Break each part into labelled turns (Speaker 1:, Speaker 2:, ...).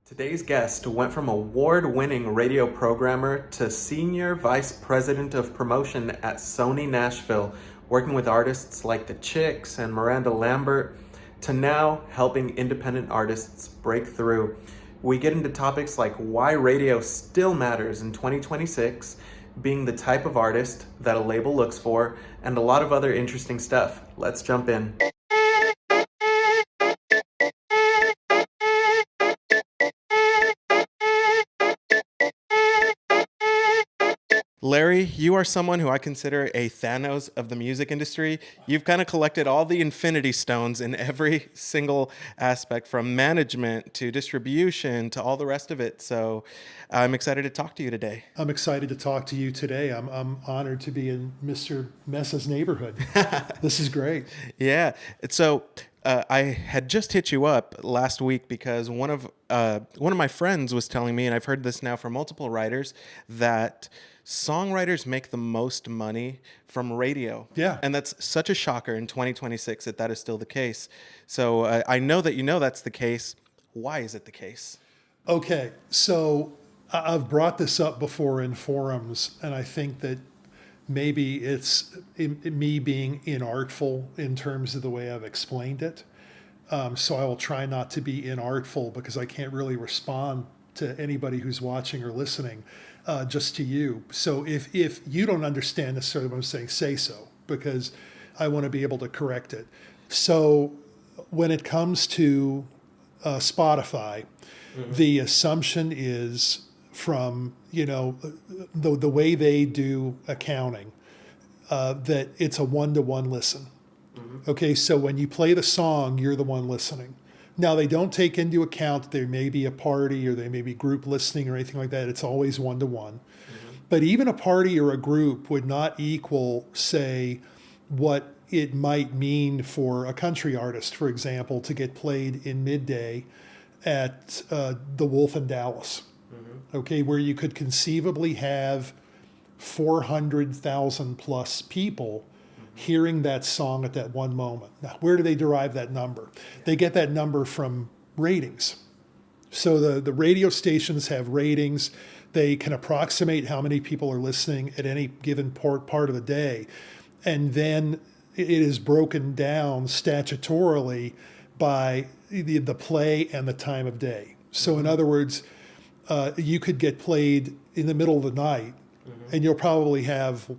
Speaker 1: Today's guest went from award-winning radio programmer to senior vice president of promotion at Sony Nashville, working with artists like the Chicks and Miranda Lambert, to now helping independent artists break through. We get into topics like why radio still matters in 2026, being the type of artist that a label looks for, and a lot of other interesting stuff. Let's jump in. Larry, you are someone who I consider a Thanos of the music industry. You've kind of collected all the infinity stones in every single aspect, from management to distribution to all the rest of it. So I'm excited to talk to you today.
Speaker 2: I'm excited to talk to you today. I'm honored to be in Mr. Messa's neighborhood. This is great.
Speaker 1: Yeah. So I had just hit you up last week because one of my friends was telling me, and I've heard this now from multiple writers, that songwriters make the most money from radio.
Speaker 2: Yeah.
Speaker 1: And that's such a shocker in 2026 that is still the case. So I know that you know that's the case. Why is it the case?
Speaker 2: Okay, so I've brought this up before in forums, and I think that maybe it's me being inartful in terms of the way I've explained it. So I will try not to be inartful because I can't really respond to anybody who's watching or listening, just to you. So if you don't understand necessarily what I'm saying, say so, because I want to be able to correct it. So when it comes to Spotify, the assumption is from, the way they do accounting, that it's a one-to-one listen. Okay, so when you play the song, you're the one listening. Now, they don't take into account that there may be a party or there may be group listening or anything like that. It's always one-to-one. But even a party or a group would not equal, say, what it might mean for a country artist, for example, to get played in midday at the Wolf in Dallas, okay, where you could conceivably have 400,000 plus people hearing that song at that one moment. Now, where do they derive that number? They get that number from ratings. So the radio stations have ratings. They can approximate how many people are listening at any given part of the day. And then it is broken down statutorily by the play and the time of day. So in other words, you could get played in the middle of the night, and you'll probably have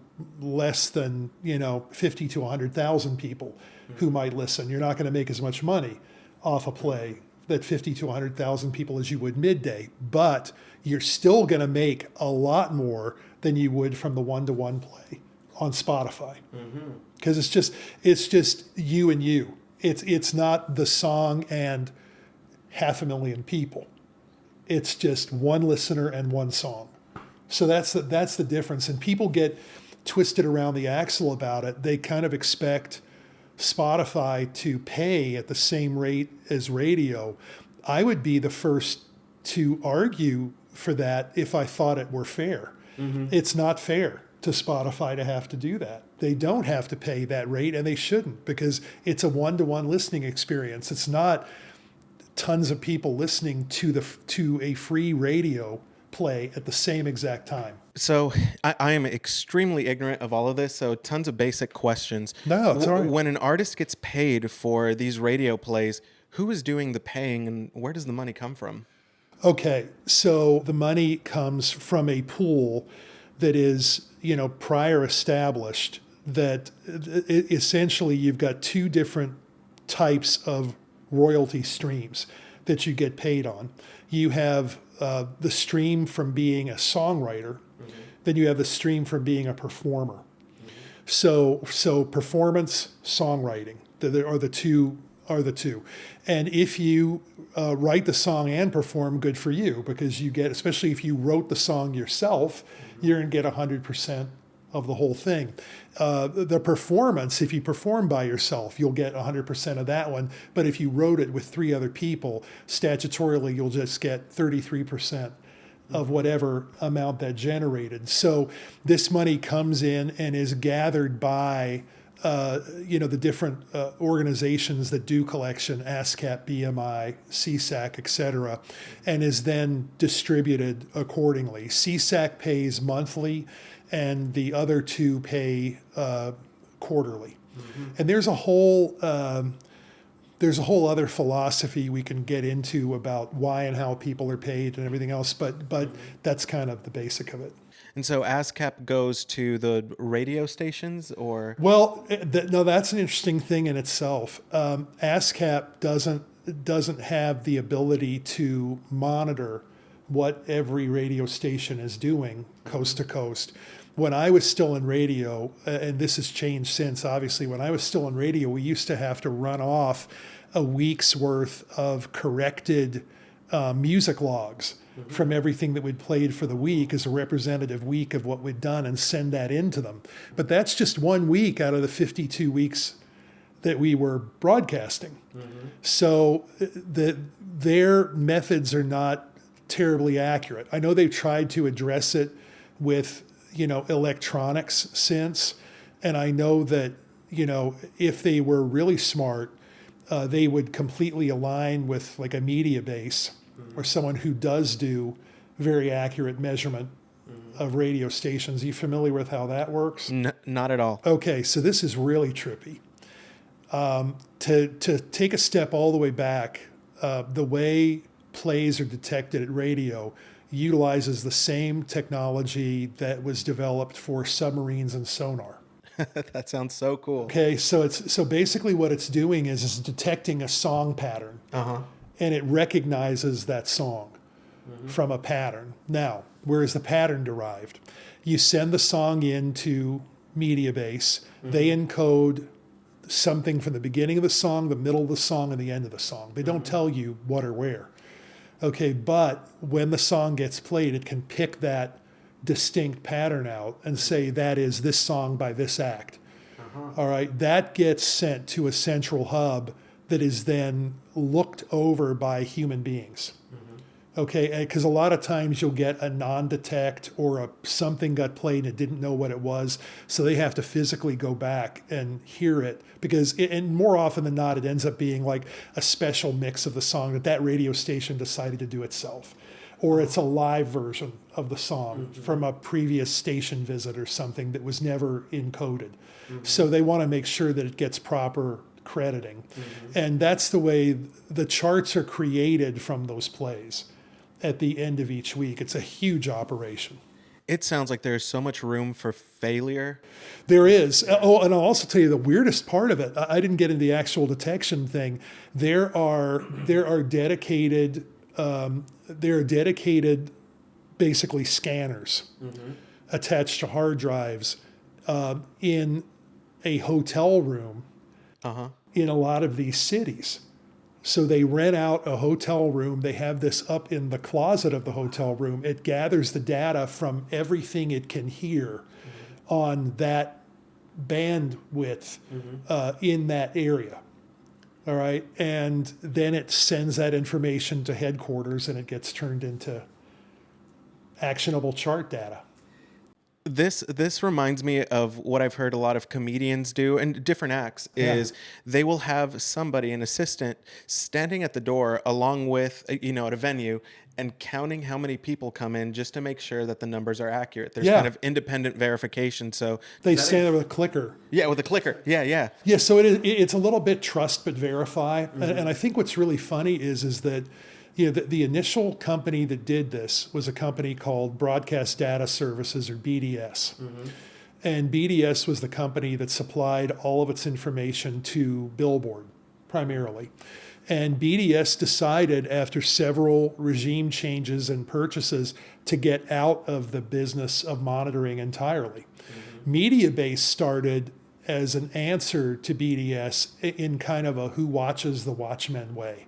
Speaker 2: less than 50 to 100,000 people who might listen. You're not going to make as much money off a play that 50 to 100,000 people as you would midday, but you're still going to make a lot more than you would from the one-to-one play on Spotify, because it's just you and you. It's not the song and 500,000 people. It's just one listener and one song. So that's the difference. And people get twisted around the axle about it. They kind of expect Spotify to pay at the same rate as radio. I would be the first to argue for that if I thought it were fair. It's not fair to Spotify to have to do that. They don't have to pay that rate, and they shouldn't, because it's a one-to-one listening experience. It's not tons of people listening to a free radio play at the same exact time.
Speaker 1: So I am extremely ignorant of all of this, so tons of basic questions.
Speaker 2: No, it's all right.
Speaker 1: When an artist gets paid for these radio plays, who is doing the paying and where does the money come from?
Speaker 2: Okay, so the money comes from a pool that is, prior established, that essentially you've got two different types of royalty streams that you get paid on. You have the stream from being a songwriter, then you have the stream from being a performer. So performance, songwriting are the two. And if you write the song and perform, good for you, because you get, especially if you wrote the song yourself, you're going to get 100% of the whole thing. The performance, if you perform by yourself, you'll get 100% of that one. But if you wrote it with 3 other people, statutorily, you'll just get 33% of whatever amount that generated. So this money comes in and is gathered by the different organizations that do collection, ASCAP, BMI, CSAC, et cetera, and is then distributed accordingly. CSAC pays monthly, and the other two pay quarterly. And there's a whole other philosophy we can get into about why and how people are paid and everything else, but that's kind of the basic of it.
Speaker 1: And so ASCAP goes to the radio stations, or?
Speaker 2: Well, no, that's an interesting thing in itself. ASCAP doesn't have the ability to monitor what every radio station is doing coast to coast. When I was still in radio, and this has changed since, obviously, when I was still in radio, we used to have to run off a week's worth of corrected music logs from everything that we'd played for the week as a representative week of what we'd done and send that into them. But that's just 1 week out of the 52 weeks that we were broadcasting. So their methods are not terribly accurate. I know they've tried to address it with electronics since, and I know that if they were really smart, they would completely align with like a media base or someone who does do very accurate measurement of radio stations. Are you familiar with how that works?
Speaker 1: Not at all.
Speaker 2: Okay, so this is really trippy. To take a step all the way back, the way plays are detected at radio utilizes the same technology that was developed for submarines and sonar.
Speaker 1: That sounds so cool.
Speaker 2: Okay, so basically what it's doing is detecting a song pattern, and it recognizes that song from a pattern. Now, where is the pattern derived? You send the song into Mediabase. They encode something from the beginning of the song, the middle of the song, and the end of the song. They don't tell you what or where. Okay, but when the song gets played, it can pick that distinct pattern out and say that is this song by this act. All right, that gets sent to a central hub that is then looked over by human beings. Okay, because a lot of times you'll get a non-detect or something got played and it didn't know what it was, so they have to physically go back and hear it, and more often than not, it ends up being like a special mix of the song that radio station decided to do itself, or it's a live version of the song from a previous station visit or something that was never encoded. So they want to make sure that it gets proper crediting, and that's the way the charts are created from those plays. At the end of each week. It's a huge operation.
Speaker 1: It sounds like there's so much room for failure.
Speaker 2: There is. Oh, and I'll also tell you the weirdest part of it. I didn't get into the actual detection thing. There are dedicated basically scanners attached to hard drives in a hotel room in a lot of these cities. So they rent out a hotel room. They have this up in the closet of the hotel room. It gathers the data from everything it can hear on that bandwidth in that area. All right. And then it sends that information to headquarters and it gets turned into actionable chart data.
Speaker 1: This reminds me of what I've heard a lot of comedians do and different acts is they will have somebody, an assistant, standing at the door along with, at a venue and counting how many people come in just to make sure that the numbers are accurate. There's kind of independent verification. So
Speaker 2: they stand there with a clicker.
Speaker 1: Yeah, with a clicker. Yeah.
Speaker 2: Yeah, so it's a little bit trust but verify. And I think what's really funny is that the initial company that did this was a company called Broadcast Data Services, or BDS. And BDS was the company that supplied all of its information to Billboard, primarily. And BDS decided, after several regime changes and purchases, to get out of the business of monitoring entirely. Mediabase started as an answer to BDS in kind of a who watches the Watchmen way.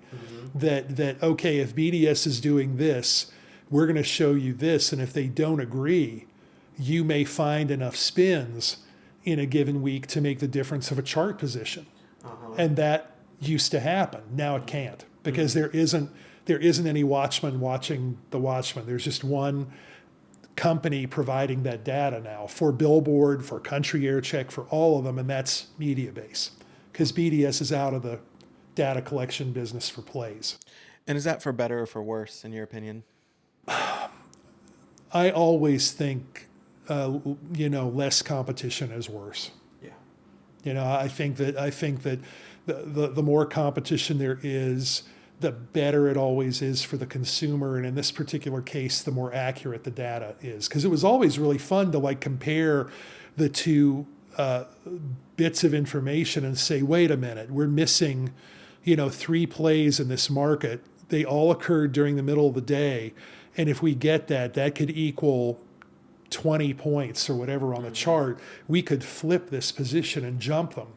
Speaker 2: That okay, if BDS is doing this, we're going to show you this, and if they don't agree, you may find enough spins in a given week to make the difference of a chart position. And that used to happen. Now it can't, because there isn't any Watchman watching the Watchmen. There's just one company providing that data now for Billboard, for Country Air Check, for all of them, and that's Mediabase, because BDS is out of the data collection business for plays.
Speaker 1: And is that for better or for worse, in your opinion?
Speaker 2: I always think, less competition is worse.
Speaker 1: Yeah.
Speaker 2: I think that the more competition there is, the better it always is for the consumer. And in this particular case, the more accurate the data is. Because it was always really fun to compare the two bits of information and say, wait a minute, we're missing, 3 plays in this market. They all occurred during the middle of the day. And if we get that, that could equal 20 points or whatever on the chart. We could flip this position and jump them.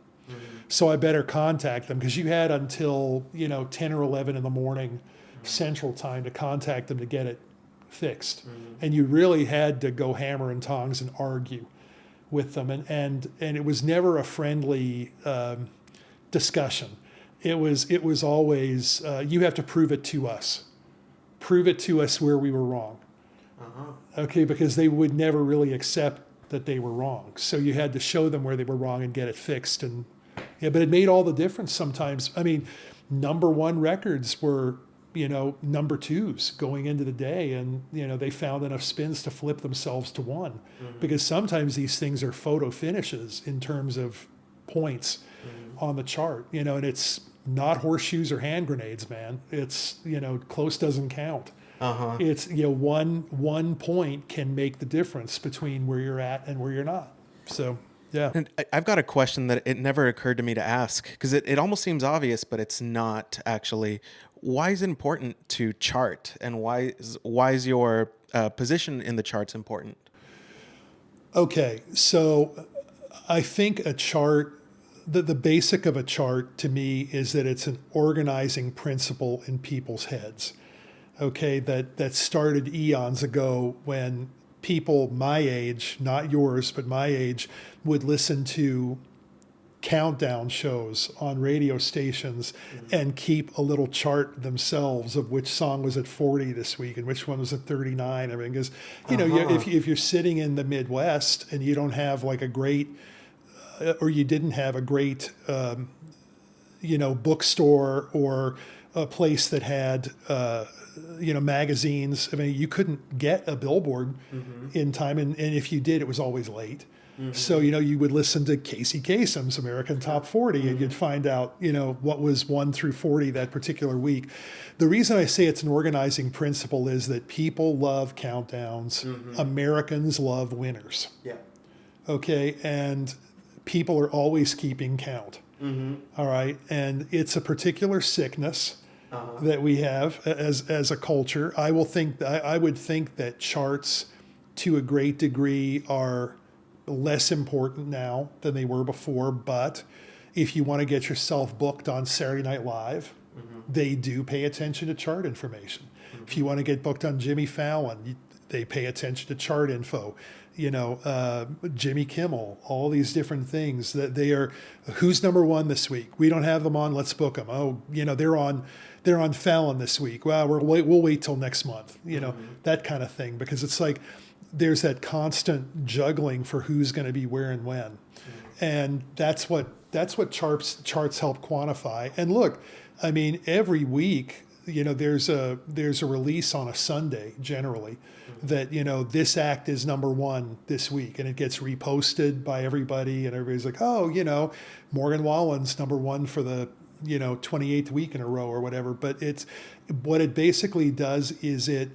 Speaker 2: So I better contact them, because you had until 10 or 11 in the morning Central Time to contact them to get it fixed, and you really had to go hammer and tongs and argue with them, and it was never a friendly discussion. It was always you have to prove it to us where we were wrong. Okay, because they would never really accept that they were wrong. So you had to show them where they were wrong and get it fixed. And yeah, but it made all the difference sometimes. I mean, number 1 records were, number 2s going into the day, and, they found enough spins to flip themselves to 1. Because sometimes these things are photo finishes in terms of points on the chart, and it's not horseshoes or hand grenades, man. It's, close doesn't count. It's, one point can make the difference between where you're at and where you're not. So, yeah.
Speaker 1: And I've got a question that it never occurred to me to ask, because it almost seems obvious, but it's not actually. Why is it important to chart, and why is your position in the charts important?
Speaker 2: Okay, so I think a chart, the basic of a chart to me is that it's an organizing principle in people's heads. Okay, that started eons ago when people my age, not yours, but my age, would listen to countdown shows on radio stations and keep a little chart themselves of which song was at 40 this week and which one was at 39. I mean, because, if you're sitting in the Midwest and you don't have a great, or you didn't have a great, bookstore or a place that had, magazines. I mean, you couldn't get a Billboard in time. And if you did, it was always late. So, you would listen to Casey Kasem's American Top 40 and you'd find out, what was 1 through 40 that particular week. The reason I say it's an organizing principle is that people love countdowns. Americans love winners.
Speaker 1: Yeah.
Speaker 2: Okay. And people are always keeping count. All right. And it's a particular sickness that we have as a culture. I would think that charts to a great degree are less important now than they were before, but if you want to get yourself booked on Saturday Night Live, they do pay attention to chart information. If you want to get booked on Jimmy Fallon, they pay attention to chart info. Jimmy Kimmel, all these different things that they are. Who's number 1 this week? We don't have them on. Let's book them. Oh, they're on Fallon this week. Well, we'll wait till next month. That kind of thing, because it's like there's that constant juggling for who's going to be where and when, and that's what charts help quantify. And look, I mean, every week, there's a release on a Sunday generally that, this act is number 1 this week, and it gets reposted by everybody, and everybody's like, oh, Morgan Wallen's number 1 for the 28th week in a row or whatever. But what it basically does is it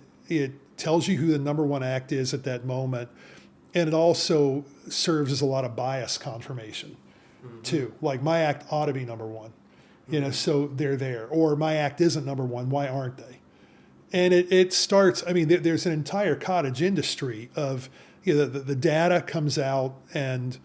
Speaker 2: tells you who the number 1 act is at that moment, and it also serves as a lot of bias confirmation too. Like, my act ought to be number 1. So they're there. Or my act isn't number 1, why aren't they? And it starts, I mean, there's an entire cottage industry of, the data comes out, and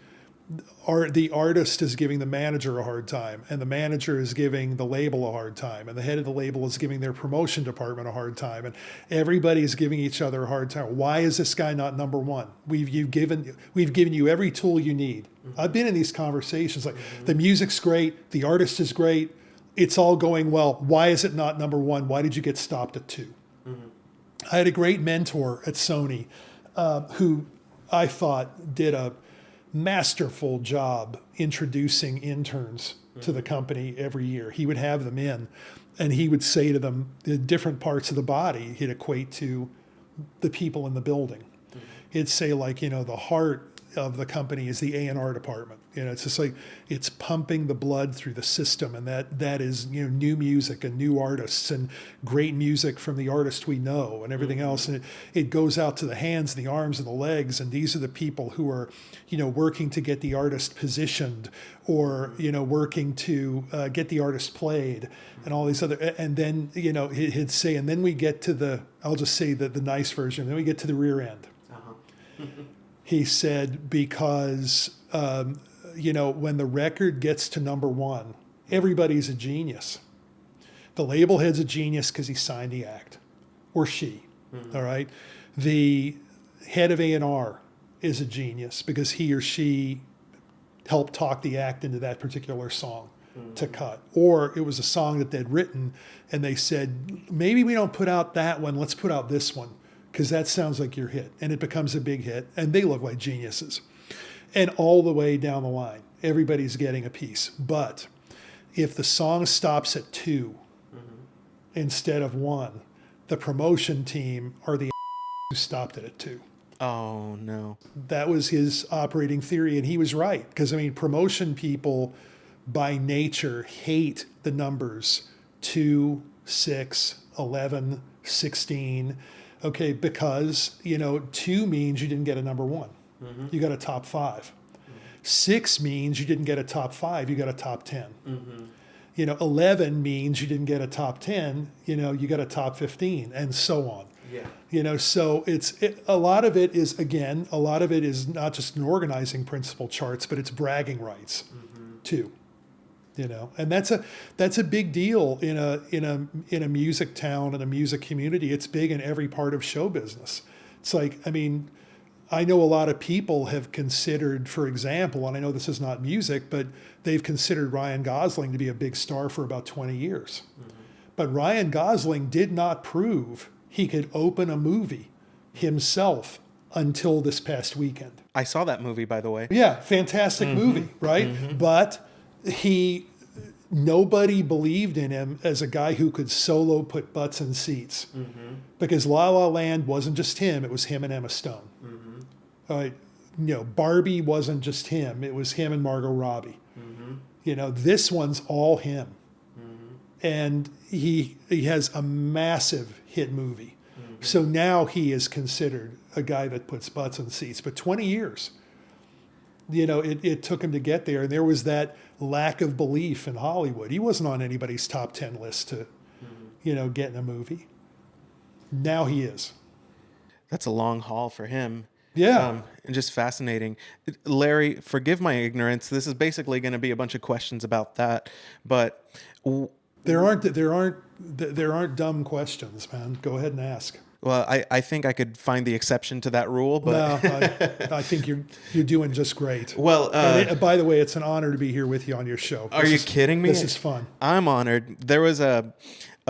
Speaker 2: the artist is giving the manager a hard time, and the manager is giving the label a hard time, and the head of the label is giving their promotion department a hard time, and everybody is giving each other a hard time. Why is this guy not number 1? We've given you every tool you need. I've been in these conversations, like, the music's great, the artist is great, it's all going well. Why is it not number 1? Why did you get stopped at 2? I had a great mentor at Sony who I thought did a masterful job introducing interns to the company every year. He would have them in, and he would say to them, the different parts of the body he'd equate to the people in the building. He'd say, like, the heart of the company is the A&R department. It's just like, it's pumping the blood through the system, and that is, new music and new artists and great music from the artist we know and everything else. And it goes out to the hands, the arms, and the legs, and these are the people who are, working to get the artist positioned, or, working to get the artist played, and all these other, and then, he'd say, and then we get to I'll just say the nice version, then we get to the rear end. He said, because, when the record gets to number one, everybody's a genius. The label head's a genius because he signed the act, or she, all right? The head of A&R is a genius because he or she helped talk the act into that particular song to cut. Or it was a song that they'd written, and they said, maybe we don't put out that one, let's put out this one, because that sounds like your hit, and it becomes a big hit, and they look like geniuses. And all the way down the line, everybody's getting a piece. But if the song stops at 2 instead of 1, the promotion team are the who stopped it at 2.
Speaker 1: Oh, no.
Speaker 2: That was his operating theory, and he was right. Because, promotion people by nature hate the numbers 2, 6, 11, 16, okay, because, 2 means you didn't get a number 1. You got a top 5. 6 means you didn't get a top 5. You got a top 10. 11 means you didn't get a top 10. You got a top 15, and so on. Yeah. So a lot of it is not just an organizing principle charts, but it's bragging rights too. And that's a big deal in a music town and a music community. It's big in every part of show business. It's like, I know a lot of people have considered, for example, and I know this is not music, but they've considered Ryan Gosling to be a big star for about 20 years. But Ryan Gosling did not prove he could open a movie himself until this past weekend.
Speaker 1: I saw that movie, by the way.
Speaker 2: Yeah, fantastic movie, right? But nobody believed in him as a guy who could solo put butts in seats. Because La La Land wasn't just him, it was him and Emma Stone. Barbie wasn't just him, it was him and Margot Robbie. This one's all him. And he has a massive hit movie. So now he is considered a guy that puts butts in seats. But 20 years, it took him to get there. And there was that lack of belief in Hollywood. He wasn't on anybody's top 10 list to, get in a movie. Now he is.
Speaker 1: That's a long haul for him.
Speaker 2: Yeah.
Speaker 1: And just fascinating. Larry, forgive my ignorance. This is basically going to be a bunch of questions about that, but
Speaker 2: there aren't dumb questions, man. Go ahead and ask.
Speaker 1: Well, I think I could find the exception to that rule, but
Speaker 2: no, I think you're doing just great.
Speaker 1: Well,
Speaker 2: by the way, it's an honor to be here with you on your show.
Speaker 1: Are you kidding me?
Speaker 2: This is fun.
Speaker 1: I'm honored. There was a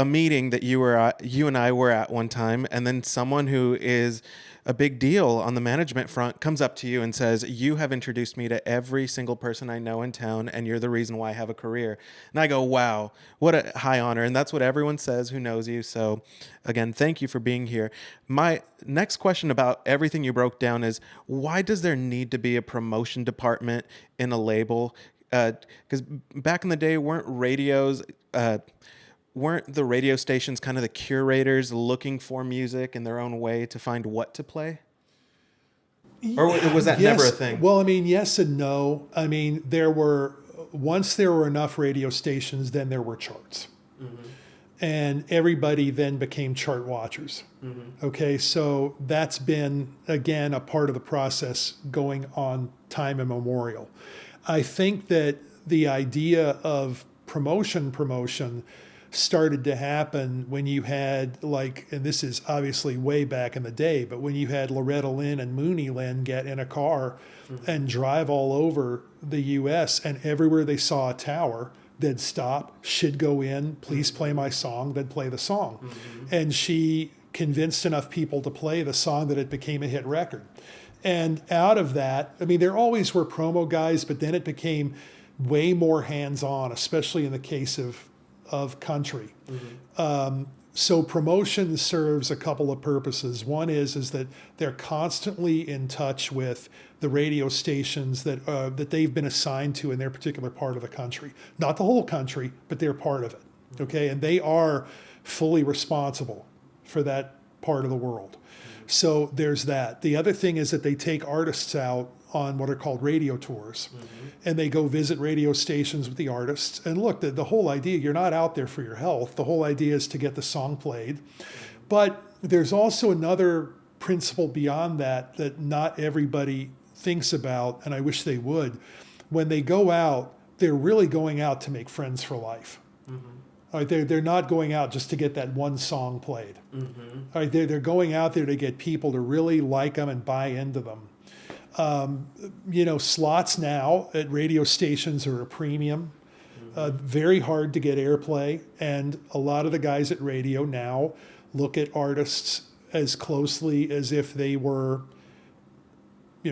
Speaker 1: meeting that you and I were at one time, and then someone who is a big deal on the management front comes up to you and says, you have introduced me to every single person I know in town, and you're the reason why I have a career. And I go, wow, what a high honor. And that's what everyone says who knows you. So again, thank you for being here. My next question about everything you broke down is, why does there need to be a promotion department in a label? Because back in the day, weren't the radio stations kind of the curators looking for music in their own way to find what to play? Or was that never a thing?
Speaker 2: Well, yes and no. Once there were enough radio stations, then there were charts. And everybody then became chart watchers. Okay, so that's been, again, a part of the process going on time immemorial. I think that the idea of promotion started to happen when you had, and this is obviously way back in the day, but when you had Loretta Lynn and Mooney Lynn get in a car and drive all over the U.S., and everywhere they saw a tower, they'd stop, she'd go in, please play my song, they'd play the song. And she convinced enough people to play the song that it became a hit record. And out of that, I mean, there always were promo guys, but then it became way more hands-on, especially in the case of country. So promotion serves a couple of purposes. One is that they're constantly in touch with the radio stations that they've been assigned to in their particular part of the country. Not the whole country, but they're part of it. Okay, and they are fully responsible for that part of the world. So there's that. The other thing is that they take artists out on what are called radio tours. And they go visit radio stations with the artists. And look, the whole idea, you're not out there for your health. The whole idea is to get the song played. But there's also another principle beyond that that not everybody thinks about, and I wish they would. When they go out, they're really going out to make friends for life. All right, they're not going out just to get that one song played. All right, they're going out there to get people to really like them and buy into them. Slots now at radio stations are a premium. Very hard to get airplay, and a lot of the guys at radio now look at artists as closely as if they were,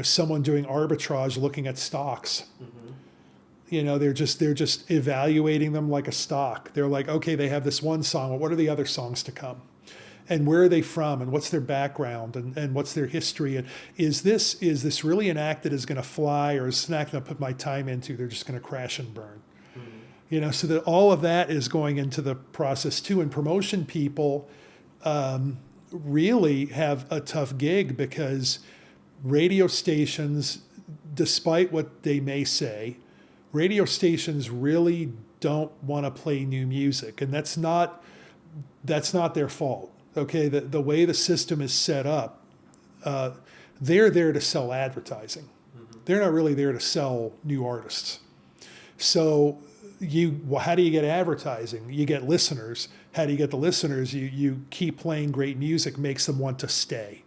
Speaker 2: someone doing arbitrage looking at stocks. They're just evaluating them like a stock. They're like, okay, they have this one song. Well, what are the other songs to come? And where are they from? And what's their background? And what's their history? And is this really an act that is going to fly, or is it not going to put my time into? They're just going to crash and burn. So that all of that is going into the process too. And promotion people really have a tough gig, because radio stations, despite what they may say, radio stations really don't want to play new music, and that's not their fault. Okay, the way the system is set up, they're there to sell advertising. They're not really there to sell new artists. So how do you get advertising? You get listeners. How do you get the listeners? You keep playing great music, makes them want to stay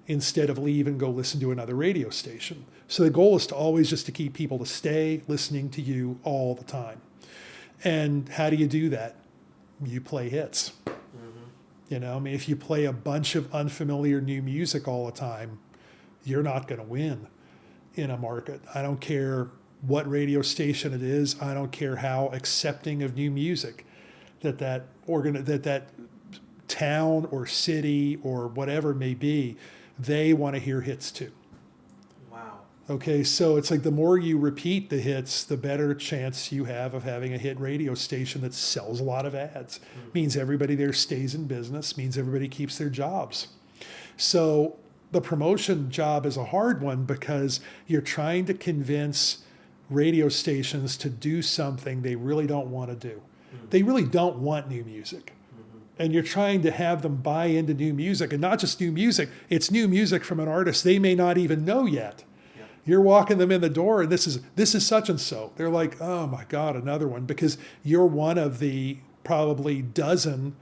Speaker 2: instead of leave and go listen to another radio station. So the goal is to always just to keep people to stay listening to you all the time. And how do you do that? You play hits. If you play a bunch of unfamiliar new music all the time, you're not going to win in a market. I don't care what radio station it is. I don't care how accepting of new music that town or city or whatever it may be, they want to hear hits too.
Speaker 1: Wow.
Speaker 2: Okay, so it's like the more you repeat the hits, the better chance you have of having a hit radio station that sells a lot of ads. Means everybody there stays in business, means everybody keeps their jobs. So the promotion job is a hard one, because you're trying to convince radio stations to do something they really don't want to do. They really don't want new music. And you're trying to have them buy into new music, and not just new music, it's new music from an artist they may not even know yet. You're walking them in the door, and this is such and so. They're like, oh my God, another one, because you're one of the probably dozen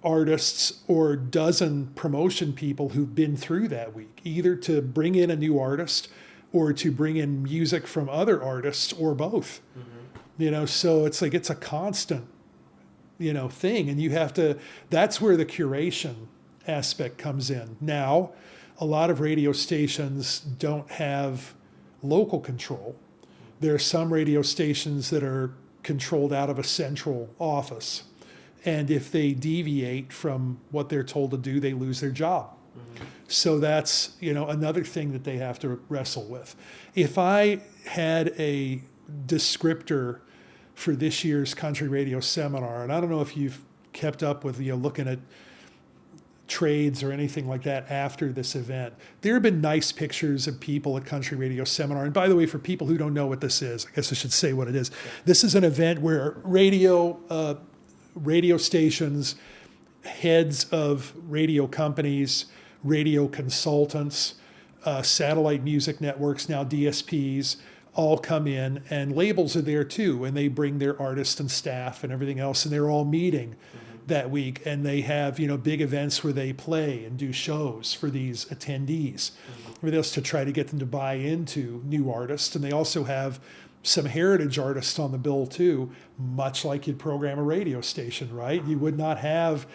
Speaker 2: artists or dozen promotion people who've been through that week, either to bring in a new artist or to bring in music from other artists, or both. So it's like, it's a constant, thing. And you have to, that's where the curation aspect comes in. Now, a lot of radio stations don't have local control. There are some radio stations that are controlled out of a central office. And if they deviate from what they're told to do, they lose their job. So that's, another thing that they have to wrestle with. If I had a descriptor for this year's country radio seminar, and I don't know if you've kept up with, looking at trades or anything like that after this event, there have been nice pictures of people at country radio seminar. And by the way, for people who don't know what this is, I guess I should say what it is. This is an event where radio stations, heads of radio companies, radio consultants, satellite music networks, now DSPs, all come in, and labels are there too, and they bring their artists and staff and everything else, and they're all meeting that week, and they have big events where they play and do shows for these attendees, everything else to try to get them to buy into new artists. And they also have some heritage artists on the bill too, much like you'd program a radio station, right? You would not have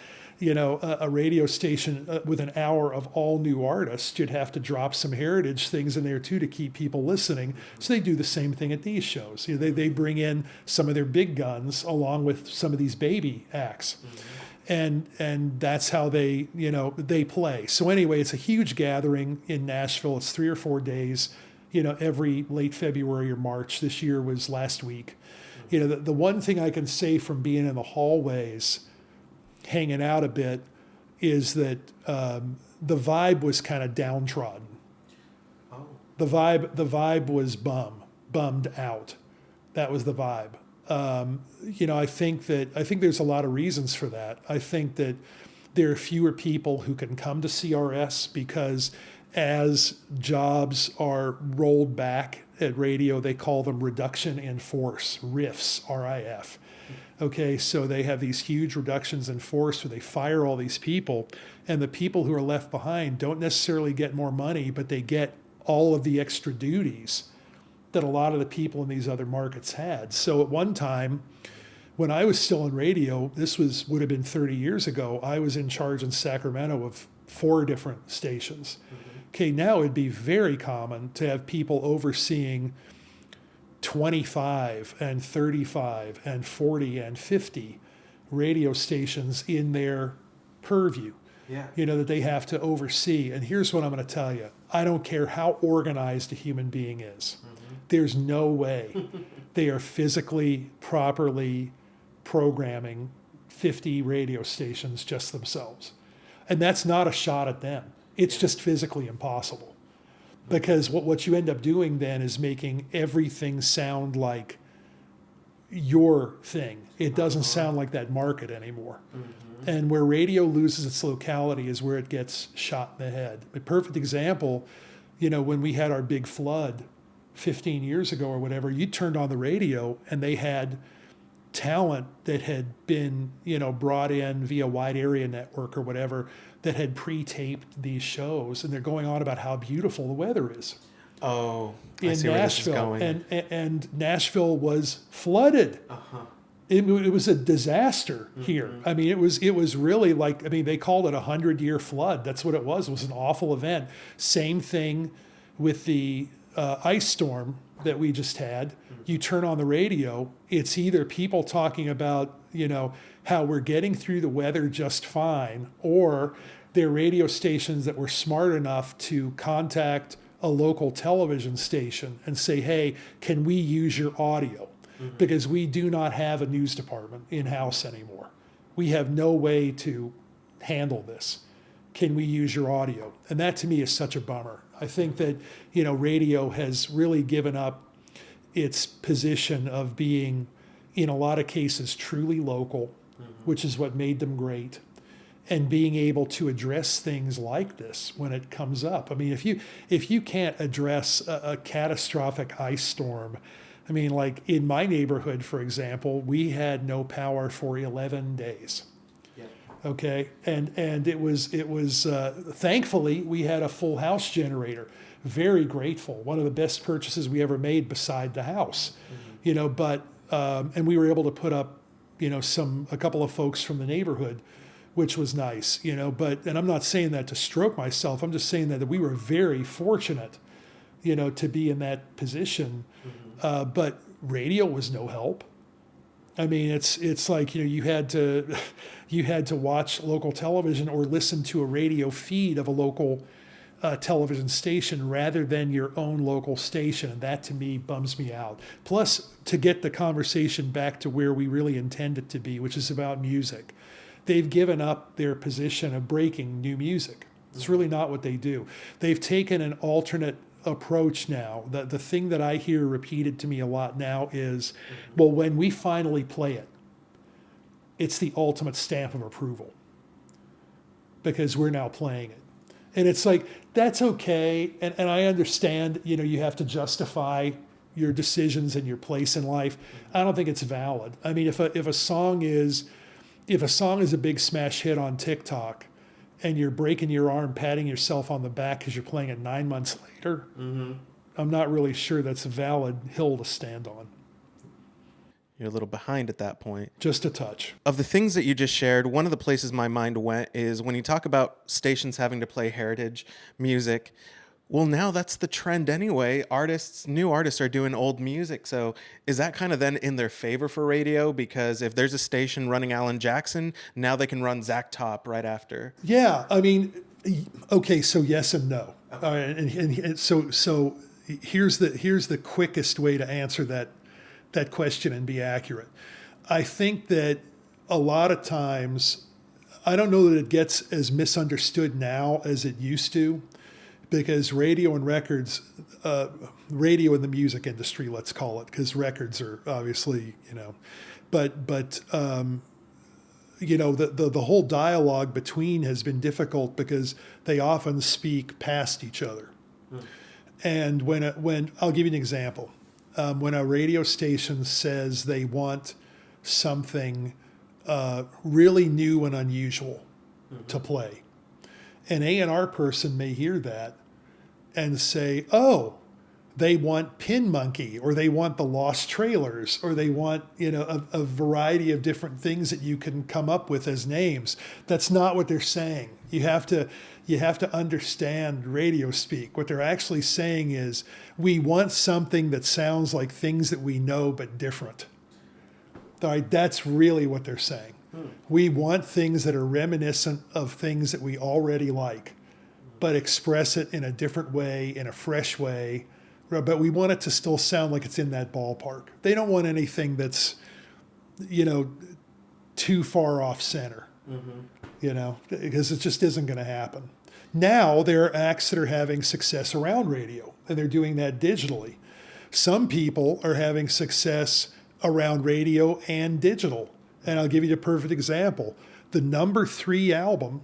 Speaker 2: a radio station with an hour of all new artists, you'd have to drop some heritage things in there too to keep people listening. So they do the same thing at these shows. They bring in some of their big guns along with some of these baby acts. And that's how they play. So anyway, it's a huge gathering in Nashville. It's 3 or 4 days, every late February or March. This year was last week. The one thing I can say from being in the hallways, hanging out a bit, is that the vibe was kind of downtrodden.
Speaker 1: Oh.
Speaker 2: The vibe was bummed out. That was the vibe. I think there's a lot of reasons for that. I think that there are fewer people who can come to CRS because as jobs are rolled back at radio, they call them reduction in force, RIFs, RIF. Okay, so they have these huge reductions in force where they fire all these people, and the people who are left behind don't necessarily get more money, but they get all of the extra duties that a lot of the people in these other markets had. So at one time, when I was still in radio, would have been 30 years ago, I was in charge in Sacramento of 4 different stations. Okay, now it'd be very common to have people overseeing 25 and 35 and 40 and 50 radio stations in their purview, that they have to oversee. And here's what I'm going to tell you. I don't care how organized a human being is. There's no way they are physically, properly programming 50 radio stations just themselves. And that's not a shot at them. It's just physically impossible. Because what you end up doing then is making everything sound like your thing. It doesn't sound like that market anymore. And where radio loses its locality is where it gets shot in the head. A perfect example, when we had our big flood 15 years ago or whatever, you turned on the radio and they had talent that had been, brought in via wide area network or whatever that had pre-taped these shows, and they're going on about how beautiful the weather is.
Speaker 1: Oh,
Speaker 2: in Nashville, and Nashville was flooded. It was a disaster here. I mean, it was really like, they called it a 100-year flood. That's what it was. It was an awful event. Same thing with the ice storm that we just had. You turn on the radio, it's either people talking about, how we're getting through the weather just fine, or they're radio stations that were smart enough to contact a local television station and say, hey, can we use your audio? Because we do not have a news department in-house anymore. We have no way to handle this. Can we use your audio? And that to me is such a bummer. I think that, radio has really given up its position of being, in a lot of cases, truly local, which is what made them great, and being able to address things like this when it comes up. I mean, if you can't address a catastrophic ice storm, like in my neighborhood, for example, we had no power for 11 days. Okay, and it was thankfully we had a full house generator. Very grateful. One of the best purchases we ever made beside the house. But and we were able to put up a couple of folks from the neighborhood, which was nice. But and I'm not saying that to stroke myself. I'm just saying that we were very fortunate, to be in that position. But radio was no help. It's like you had to watch local television or listen to a radio feed of a local television station rather than your own local station, and that to me bums me out. Plus, to get the conversation back to where we really intend it to be, which is about music, they've given up their position of breaking new music. It's really not what they do. They've taken an alternate approach now. The thing that I hear repeated to me a lot now is, well, when we finally play it, it's the ultimate stamp of approval because we're now playing it. And it's like, that's okay. And I understand, you have to justify your decisions and your place in life. I don't think it's valid. If a song is a big smash hit on TikTok, and you're breaking your arm, patting yourself on the back because you're playing it 9 months later, I'm not really sure that's a valid hill to stand on.
Speaker 1: You're a little behind at that point.
Speaker 2: Just a touch.
Speaker 1: Of the things that you just shared, one of the places my mind went is when you talk about stations having to play heritage music. Well, now that's the trend anyway. New artists are doing old music. So is that kind of then in their favor for radio? Because if there's a station running Alan Jackson, now they can run Zach Top right after.
Speaker 2: Yeah, I mean, okay, so yes and no. And so here's the quickest way to answer that question and be accurate. I think that a lot of times, I don't know that it gets as misunderstood now as it used to, because radio and records, radio in the music industry, let's call it, because records are obviously, but the whole dialogue between has been difficult because they often speak past each other. And when I'll give you an example, when a radio station says they want something really new and unusual to play, an A&R person may hear that and say, oh, they want Pin Monkey, or they want the Lost Trailers, or they want a variety of different things that you can come up with as names. That's not what they're saying. You have to understand radio speak. What they're actually saying is, we want something that sounds like things that we know but different. All right, that's really what they're saying. We want things that are reminiscent of things that we already like, but express it in a different way, in a fresh way. But we want it to still sound like it's in that ballpark. They don't want anything that's, too far off center, because it just isn't going to happen. Now there are acts that are having success around radio, and they're doing that digitally. Some people are having success around radio and digital. And I'll give you a perfect example. The number 3 album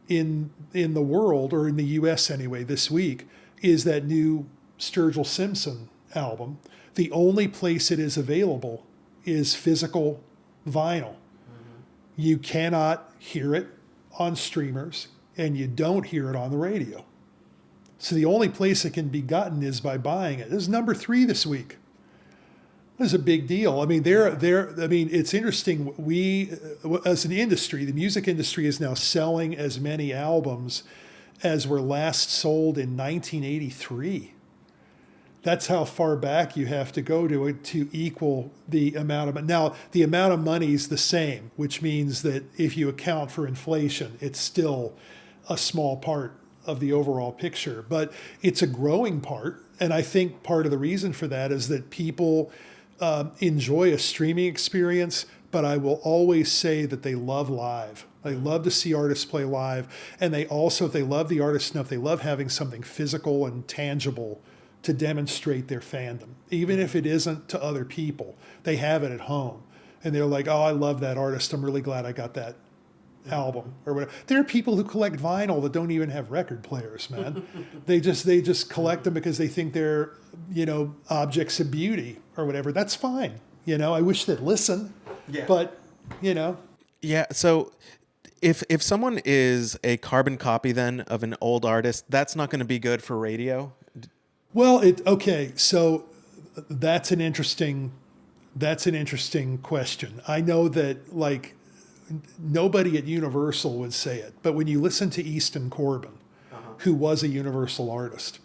Speaker 2: in the world, or in the US anyway, this week, is that new Sturgill Simpson album. The only place it is available is physical vinyl. You cannot hear it on streamers, and you don't hear it on the radio. So the only place it can be gotten is by buying it. This is number 3 this week. This is a big deal. I mean, it's interesting. We, as an industry, the music industry is now selling as many albums as were last sold in 1983. That's how far back you have to go to equal the amount of. Now, the amount of money is the same, which means that if you account for inflation, it's still a small part of the overall picture. But it's a growing part, and I think part of the reason for that is that people enjoy a streaming experience, but I will always say that they love live. They love to see artists play live, and they also, if they love the artist enough, they love having something physical and tangible to demonstrate their fandom. Even if it isn't to other people, they have it at home, and they're like, oh, I love that artist. I'm really glad I got that album or whatever. There are people who collect vinyl that don't even have record players, man. They just collect them because they think they're, objects of beauty or whatever. That's fine. I wish they'd listen, but,
Speaker 1: Yeah. So if someone is a carbon copy then of an old artist, that's not going to be good for radio.
Speaker 2: Well, okay. So that's an interesting question. I know that nobody at Universal would say it, but when you listen to Easton Corbin, who was a Universal artist,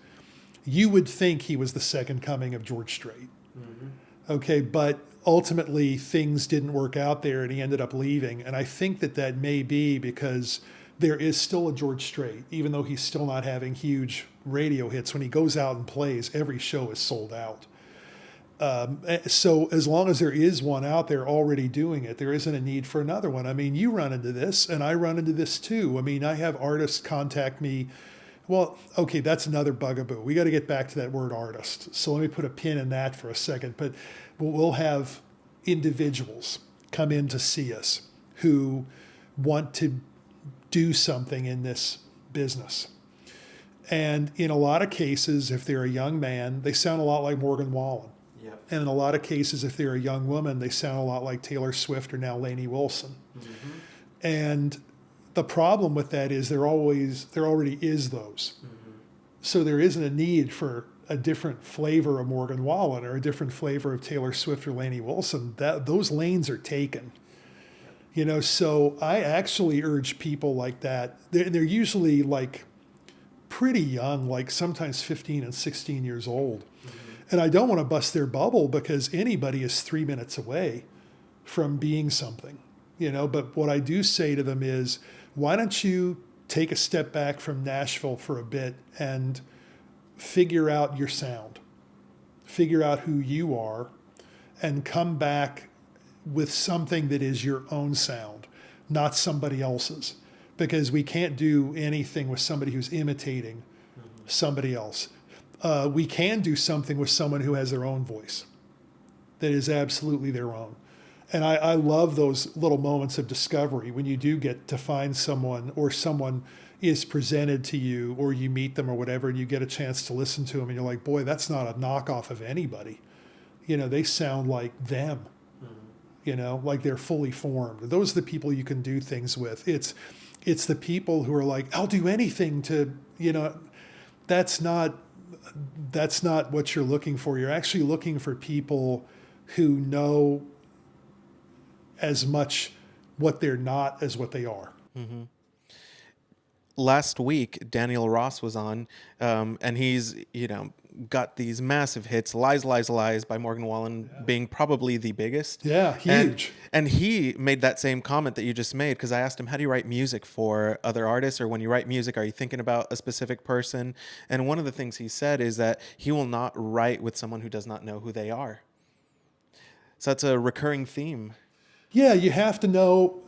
Speaker 2: you would think he was the second coming of George Strait. Okay, but ultimately things didn't work out there and he ended up leaving. And I think that may be because there is still a George Strait, even though he's still not having huge radio hits. When he goes out and plays, every show is sold out. So as long as there is one out there already doing it, there isn't a need for another one. I mean, you run into this, and I run into this too. I mean, I have artists contact me. Well, okay, that's another bugaboo. We got to get back to that word artist. So let me put a pin in that for a second. But we'll have individuals come in to see us who want to do something in this business. And in a lot of cases, if they're a young man, they sound a lot like Morgan Wallen. And in a lot of cases, if they're a young woman, they sound a lot like Taylor Swift or now Lainey Wilson. And the problem with that is there already is those. So there isn't a need for a different flavor of Morgan Wallen or a different flavor of Taylor Swift or Lainey Wilson, those lanes are taken. So I actually urge people like that. They're usually like pretty young, like sometimes 15 and 16 years old. And I don't want to bust their bubble because anybody is 3 minutes away from being something, but what I do say to them is, why don't you take a step back from Nashville for a bit and figure out your sound, figure out who you are, and come back with something that is your own sound, not somebody else's. Because we can't do anything with somebody who's imitating somebody else. We can do something with someone who has their own voice that is absolutely their own. And I love those little moments of discovery when you do get to find someone, or someone is presented to you, or you meet them or whatever, and you get a chance to listen to them, and you're like, boy, that's not a knockoff of anybody. They sound like them, like they're fully formed. Those are the people you can do things with. It's the people who are like, I'll do anything to, that's not what you're looking for. You're actually looking for people who know as much what they're not as what they are.
Speaker 1: Mm-hmm. Last week, Daniel Ross was on, and he's, got these massive hits, Lies, Lies, Lies by Morgan Wallen being probably the biggest.
Speaker 2: Yeah, huge.
Speaker 1: And he made that same comment that you just made, because I asked him, how do you write music for other artists? Or when you write music, are you thinking about a specific person? And one of the things he said is that he will not write with someone who does not know who they are. So that's a recurring theme.
Speaker 2: Yeah, you have to know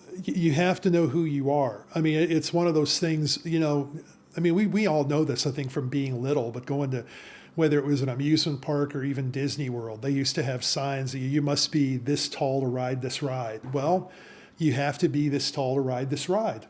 Speaker 2: who you are. I mean, it's one of those things, we all know this, I think, from being little, but going to, whether it was an amusement park or even Disney World, they used to have signs that you must be this tall to ride this ride. Well, you have to be this tall to ride this ride,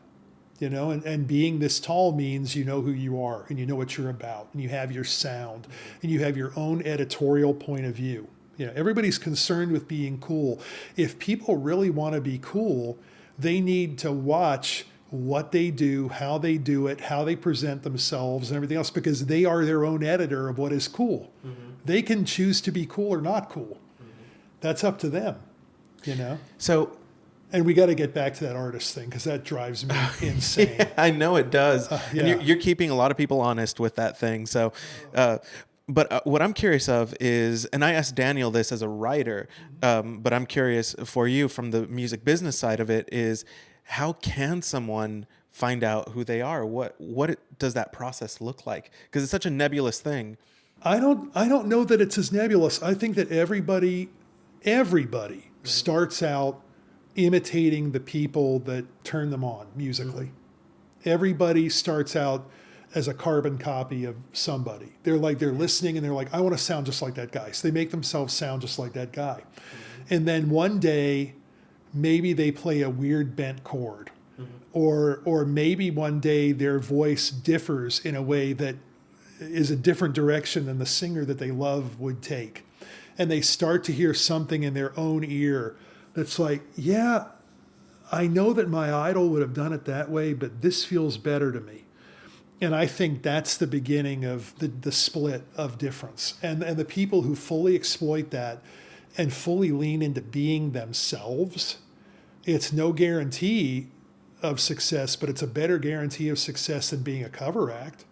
Speaker 2: and being this tall means you know who you are, and you know what you're about, and you have your sound, and you have your own editorial point of view. Everybody's concerned with being cool. If people really want to be cool, they need to watch what they do, how they do it, how they present themselves and everything else, because they are their own editor of what is cool. Mm-hmm. They can choose to be cool or not cool. Mm-hmm. That's up to them, So, and we got to get back to that artist thing, because that drives me insane.
Speaker 1: Yeah, I know it does.
Speaker 2: Yeah.
Speaker 1: And you're keeping a lot of people honest with that thing. So, but what I'm curious of is, and I asked Daniel this as a writer, but I'm curious for you from the music business side of it, is how can someone find out who they are? What does that process look like? Because it's such a nebulous thing.
Speaker 2: I don't know that it's as nebulous. I think that everybody starts out imitating the people that turn them on musically. Mm-hmm. Everybody starts out as a carbon copy of somebody. They're listening and they're like, I want to sound just like that guy. So they make themselves sound just like that guy. Mm-hmm. And then one day, maybe they play a weird bent chord. Mm-hmm. Or maybe one day their voice differs in a way that is a different direction than the singer that they love would take. And they start to hear something in their own ear that's like, yeah, I know that my idol would have done it that way, but this feels better to me. And I think that's the beginning of the split of difference. And the people who fully exploit that and fully lean into being themselves, it's no guarantee of success, but it's a better guarantee of success than being a cover act.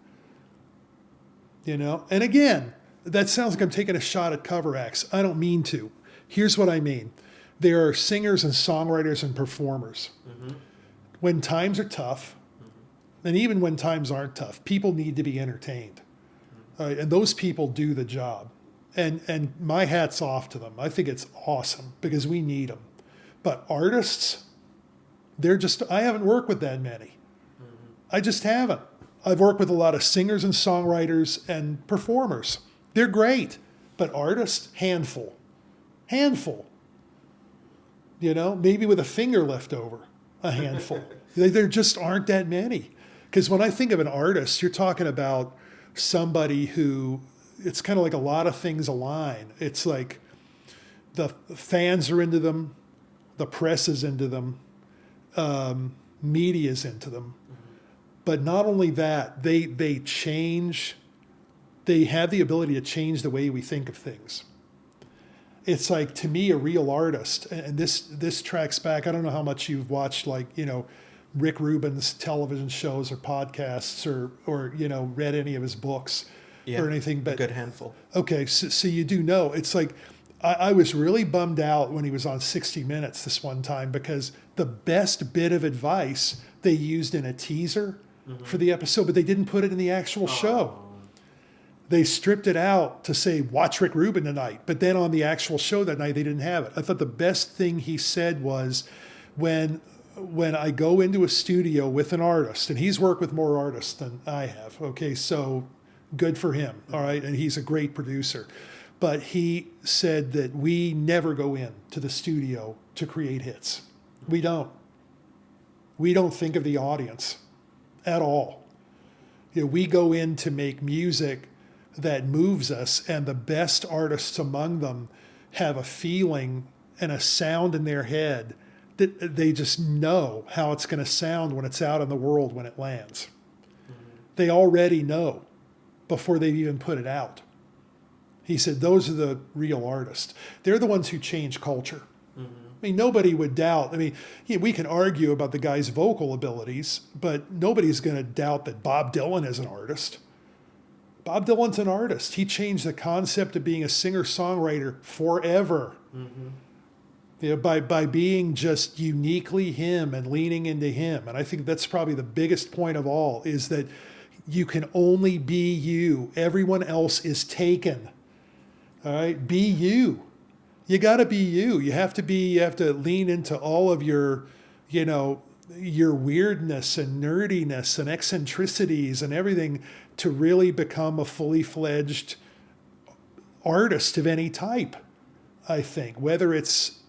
Speaker 2: And again, that sounds like I'm taking a shot at cover acts. I don't mean to. Here's what I mean. There are singers and songwriters and performers. Mm-hmm. When times are tough, and even when times aren't tough, people need to be entertained. And those people do the job. And my hat's off to them. I think it's awesome because we need them. But artists, I haven't worked with that many. Mm-hmm. I just haven't. I've worked with a lot of singers and songwriters and performers. They're great. But artists, handful. Maybe with a finger left over, a handful. There just aren't that many. Because when I think of an artist, you're talking about somebody who, it's kind of like a lot of things align. It's like the fans are into them, the press is into them, media's into them. Mm-hmm. But not only that, they change They have the ability to change the way we think of things. It's like, to me, a real artist, and this tracks back, I don't know how much you've watched, like, Rick Rubin's television shows or podcasts or read any of his books or anything. But
Speaker 1: a good handful.
Speaker 2: Okay, so you do know. It's like, I was really bummed out when he was on 60 Minutes this one time, because the best bit of advice they used in a teaser for the episode, but they didn't put it in the actual show. They stripped it out to say, watch Rick Rubin tonight. But then on the actual show that night, they didn't have it. I thought the best thing he said was, when I go into a studio with an artist, and he's worked with more artists than I have, okay, so good for him, all right? And he's a great producer. But he said that we never go in to the studio to create hits. We don't. We don't think of the audience at all. We go in to make music that moves us, and the best artists among them have a feeling and a sound in their head that they just know how it's going to sound when it's out in the world when it lands. They already know before they've even put it out. He said those are the real artists. They're the ones who change culture. I mean, nobody would doubt. I mean, we can argue about the guy's vocal abilities, but nobody's going to doubt that Bob Dylan is an artist. Bob Dylan's an artist. He changed the concept of being a singer-songwriter forever. By being just uniquely him and leaning into him. And I think that's probably the biggest point of all, is that you can only be you. Everyone else is taken. All right? Be you. You got to be you. You have to lean into all of your weirdness and nerdiness and eccentricities and everything to really become a fully fledged artist of any type, I think. Whether it's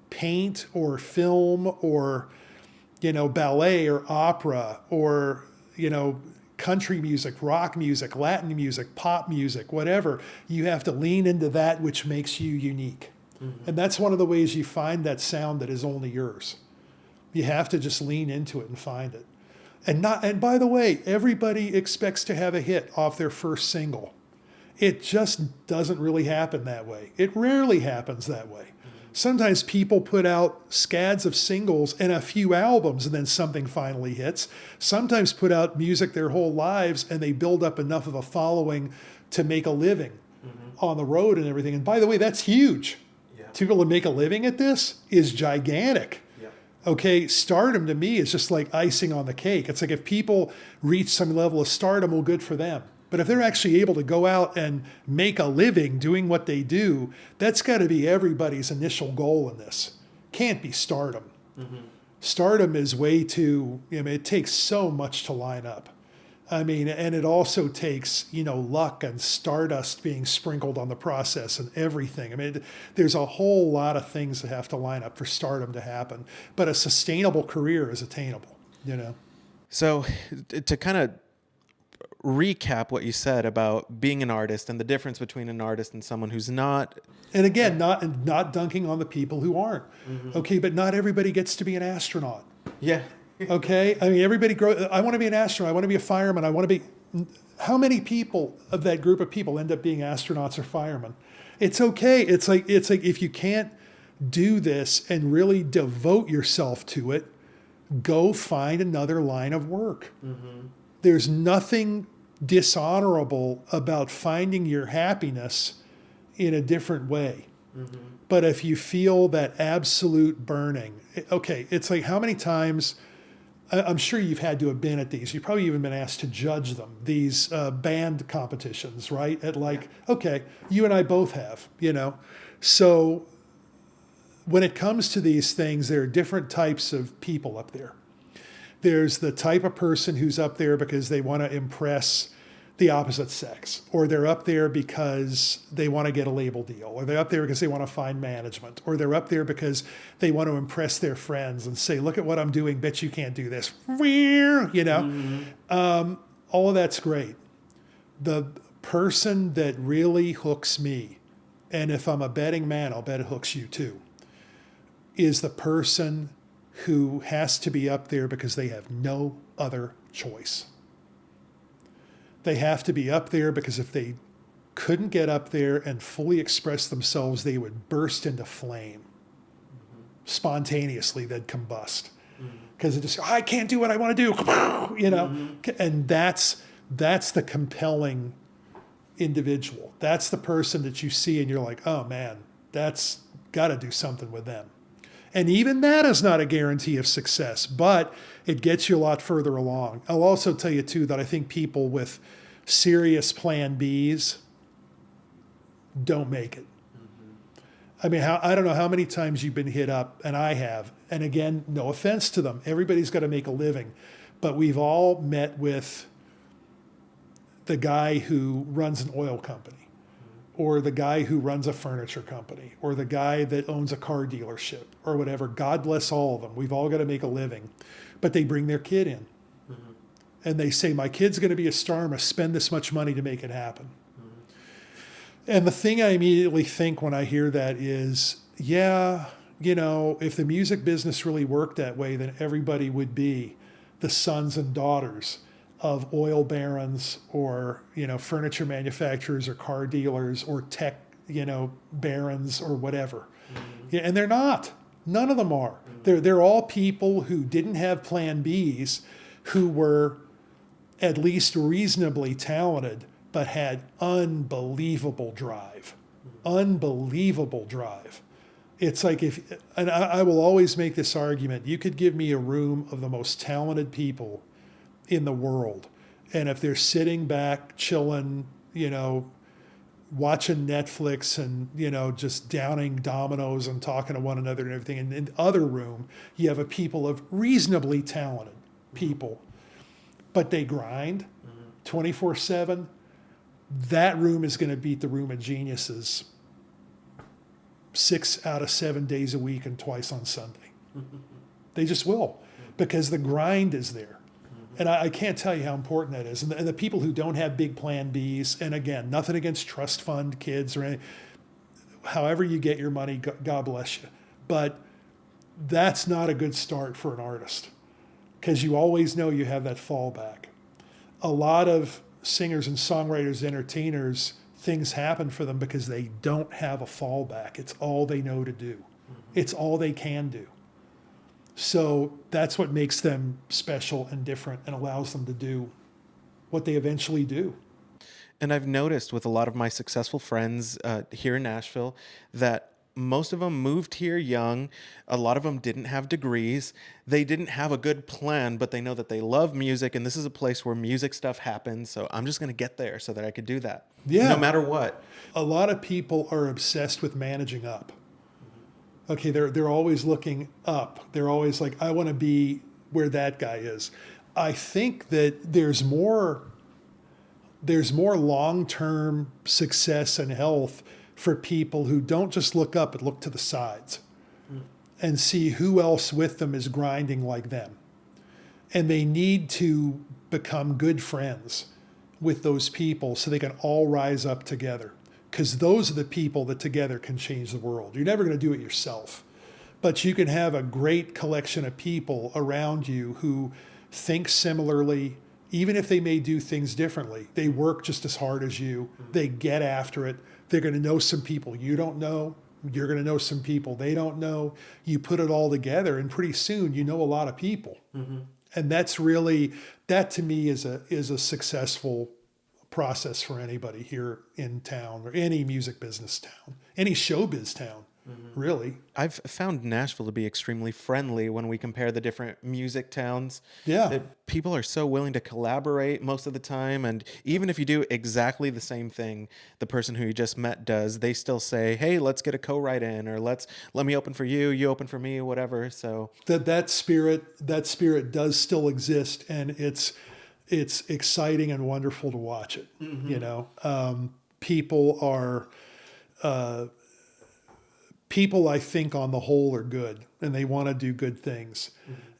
Speaker 2: paint or film or, ballet or opera or, country music, rock music, Latin music, pop music, whatever, you have to lean into that which makes you unique. And that's one of the ways you find that sound that is only yours. You have to just lean into it and find it. And by the way, everybody expects to have a hit off their first single. It just doesn't really happen that way. It rarely happens that way. Sometimes people put out scads of singles and a few albums, and then something finally hits. Sometimes put out music their whole lives, and they build up enough of a following to make a living on the road and everything. And by the way, that's huge. To be able to make a living at this is gigantic. Okay, stardom to me is just like icing on the cake. It's like, if people reach some level of stardom, well, good for them. But if they're actually able to go out and make a living doing what they do, that's got to be everybody's initial goal in this. Can't be stardom. Stardom is way too, it takes so much to line up. I mean, and it also takes, luck and stardust being sprinkled on the process and everything. I mean, there's a whole lot of things that have to line up for stardom to happen. But a sustainable career is attainable,
Speaker 1: So to kind of recap what you said about being an artist and the difference between an artist and someone who's not.
Speaker 2: And again, not dunking on the people who aren't. Okay, but not everybody gets to be an astronaut.
Speaker 1: Yeah.
Speaker 2: Okay, I mean, everybody I want to be an astronaut. I want to be a fireman. I want to be. How many people of that group of people end up being astronauts or firemen? It's okay. It's like if you can't do this and really devote yourself to it, go find another line of work. There's nothing dishonorable about finding your happiness in a different way. But if you feel that absolute burning, okay, it's like, how many times, I'm sure you've had to have been at these, you've probably even been asked to judge them, these band competitions, right? Okay, you and I both have, So when it comes to these things, there are different types of people up there. There's the type of person who's up there because they want to impress the opposite sex, or they're up there because they want to get a label deal, or they're up there because they want to find management, or they're up there because they want to impress their friends and say, look at what I'm doing, bet you can't do this. All of that's great. The person that really hooks me, and if I'm a betting man, I'll bet it hooks you too, is the person who has to be up there because they have no other choice. They have to be up there because if they couldn't get up there and fully express themselves, they would burst into flame. Spontaneously, they'd combust. Because it just, I can't do what I want to do, you know? And that's the compelling individual. That's the person that you see and you're like, oh man, that's got to do something with them. And even that is not a guarantee of success, but it gets you a lot further along. I'll also tell you too that I think people with serious plan Bs don't make it. I mean, I don't know how many times you've been hit up, and I have. And again, no offense to them. Everybody's got to make a living. But we've all met with the guy who runs an oil company, or the guy who runs a furniture company, or the guy that owns a car dealership, or whatever. God bless all of them. We've all got to make a living. But they bring their kid in. And they say, my kid's going to be a star. I'm going to spend this much money to make it happen. And the thing I immediately think when I hear that is, yeah, you know, if the music business really worked that way, then everybody would be the sons and daughters of oil barons or, you know, furniture manufacturers or car dealers or tech, you know, barons or whatever. Yeah, and they're not. None of them are. They're all people who didn't have plan Bs, who were at least reasonably talented, but had unbelievable drive. Unbelievable drive. It's like and I will always make this argument, you could give me a room of the most talented people in the world, and if they're sitting back, chilling, you know, watching Netflix and, you know, just downing dominoes and talking to one another and everything, and in the other room, you have a people of reasonably talented people, but they grind 24/7, that room is going to beat the room of geniuses 6 out of 7 days a week and twice on Sunday. They just will, because the grind is there. And I can't tell you how important that is. And the people who don't have big plan Bs, and again, nothing against trust fund kids or anything, however you get your money, God bless you. But that's not a good start for an artist, because you always know you have that fallback. A lot of singers and songwriters, entertainers, things happen for them because they don't have a fallback. It's all they know to do. It's all they can do. So that's what makes them special and different and allows them to do what they eventually do.
Speaker 1: And I've noticed with a lot of my successful friends here in Nashville that most of them moved here young. A lot of them didn't have degrees. They didn't have a good plan, but they know that they love music, and this is a place where music stuff happens. So I'm just going to get there so that I could do that.
Speaker 2: Yeah.
Speaker 1: No matter what.
Speaker 2: A lot of people are obsessed with managing up. Okay, they're always looking up. They're always like, I want to be where that guy is. I think that there's more long-term success and health for people who don't just look up, but look to the sides and see who else with them is grinding like them. And they need to become good friends with those people so they can all rise up together. Because those are the people that together can change the world. You're never going to do it yourself. But you can have a great collection of people around you who think similarly, even if they may do things differently. They work just as hard as you. They get after it. They're going to know some people you don't know. You're going to know some people they don't know. You put it all together, and pretty soon you know a lot of people. And that's really, that to me is a successful process for anybody here in town, or any music business town, any showbiz town, really.
Speaker 1: I've found Nashville to be extremely friendly when we compare the different music towns.
Speaker 2: Yeah.
Speaker 1: That people are so willing to collaborate most of the time. And even if you do exactly the same thing the person who you just met does, they still say, hey, let's get a co-write in, or let me open for you, you open for me, whatever. So that spirit does still exist, and it's exciting and wonderful to watch it. You know, people I think on the whole are good, and they want to do good things.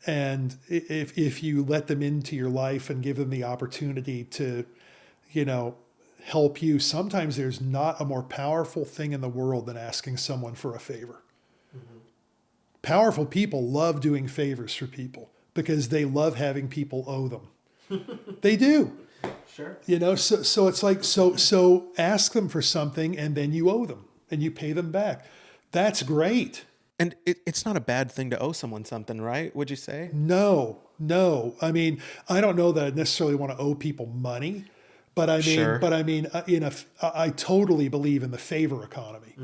Speaker 1: And if you let them into your life and give them the opportunity to, you know, help you, sometimes there's not a more powerful thing in the world than asking someone for a favor. Powerful people love doing favors for people because they love having people owe them. They do. sure.
Speaker 2: So it's like, so ask them for something and then you owe them and you pay them back. That's great.
Speaker 1: And it's not a bad thing to owe someone something, right? Would you say?
Speaker 2: No. I mean, I don't know that I necessarily want to owe people money, but
Speaker 1: Sure.
Speaker 2: I totally believe in the favor economy.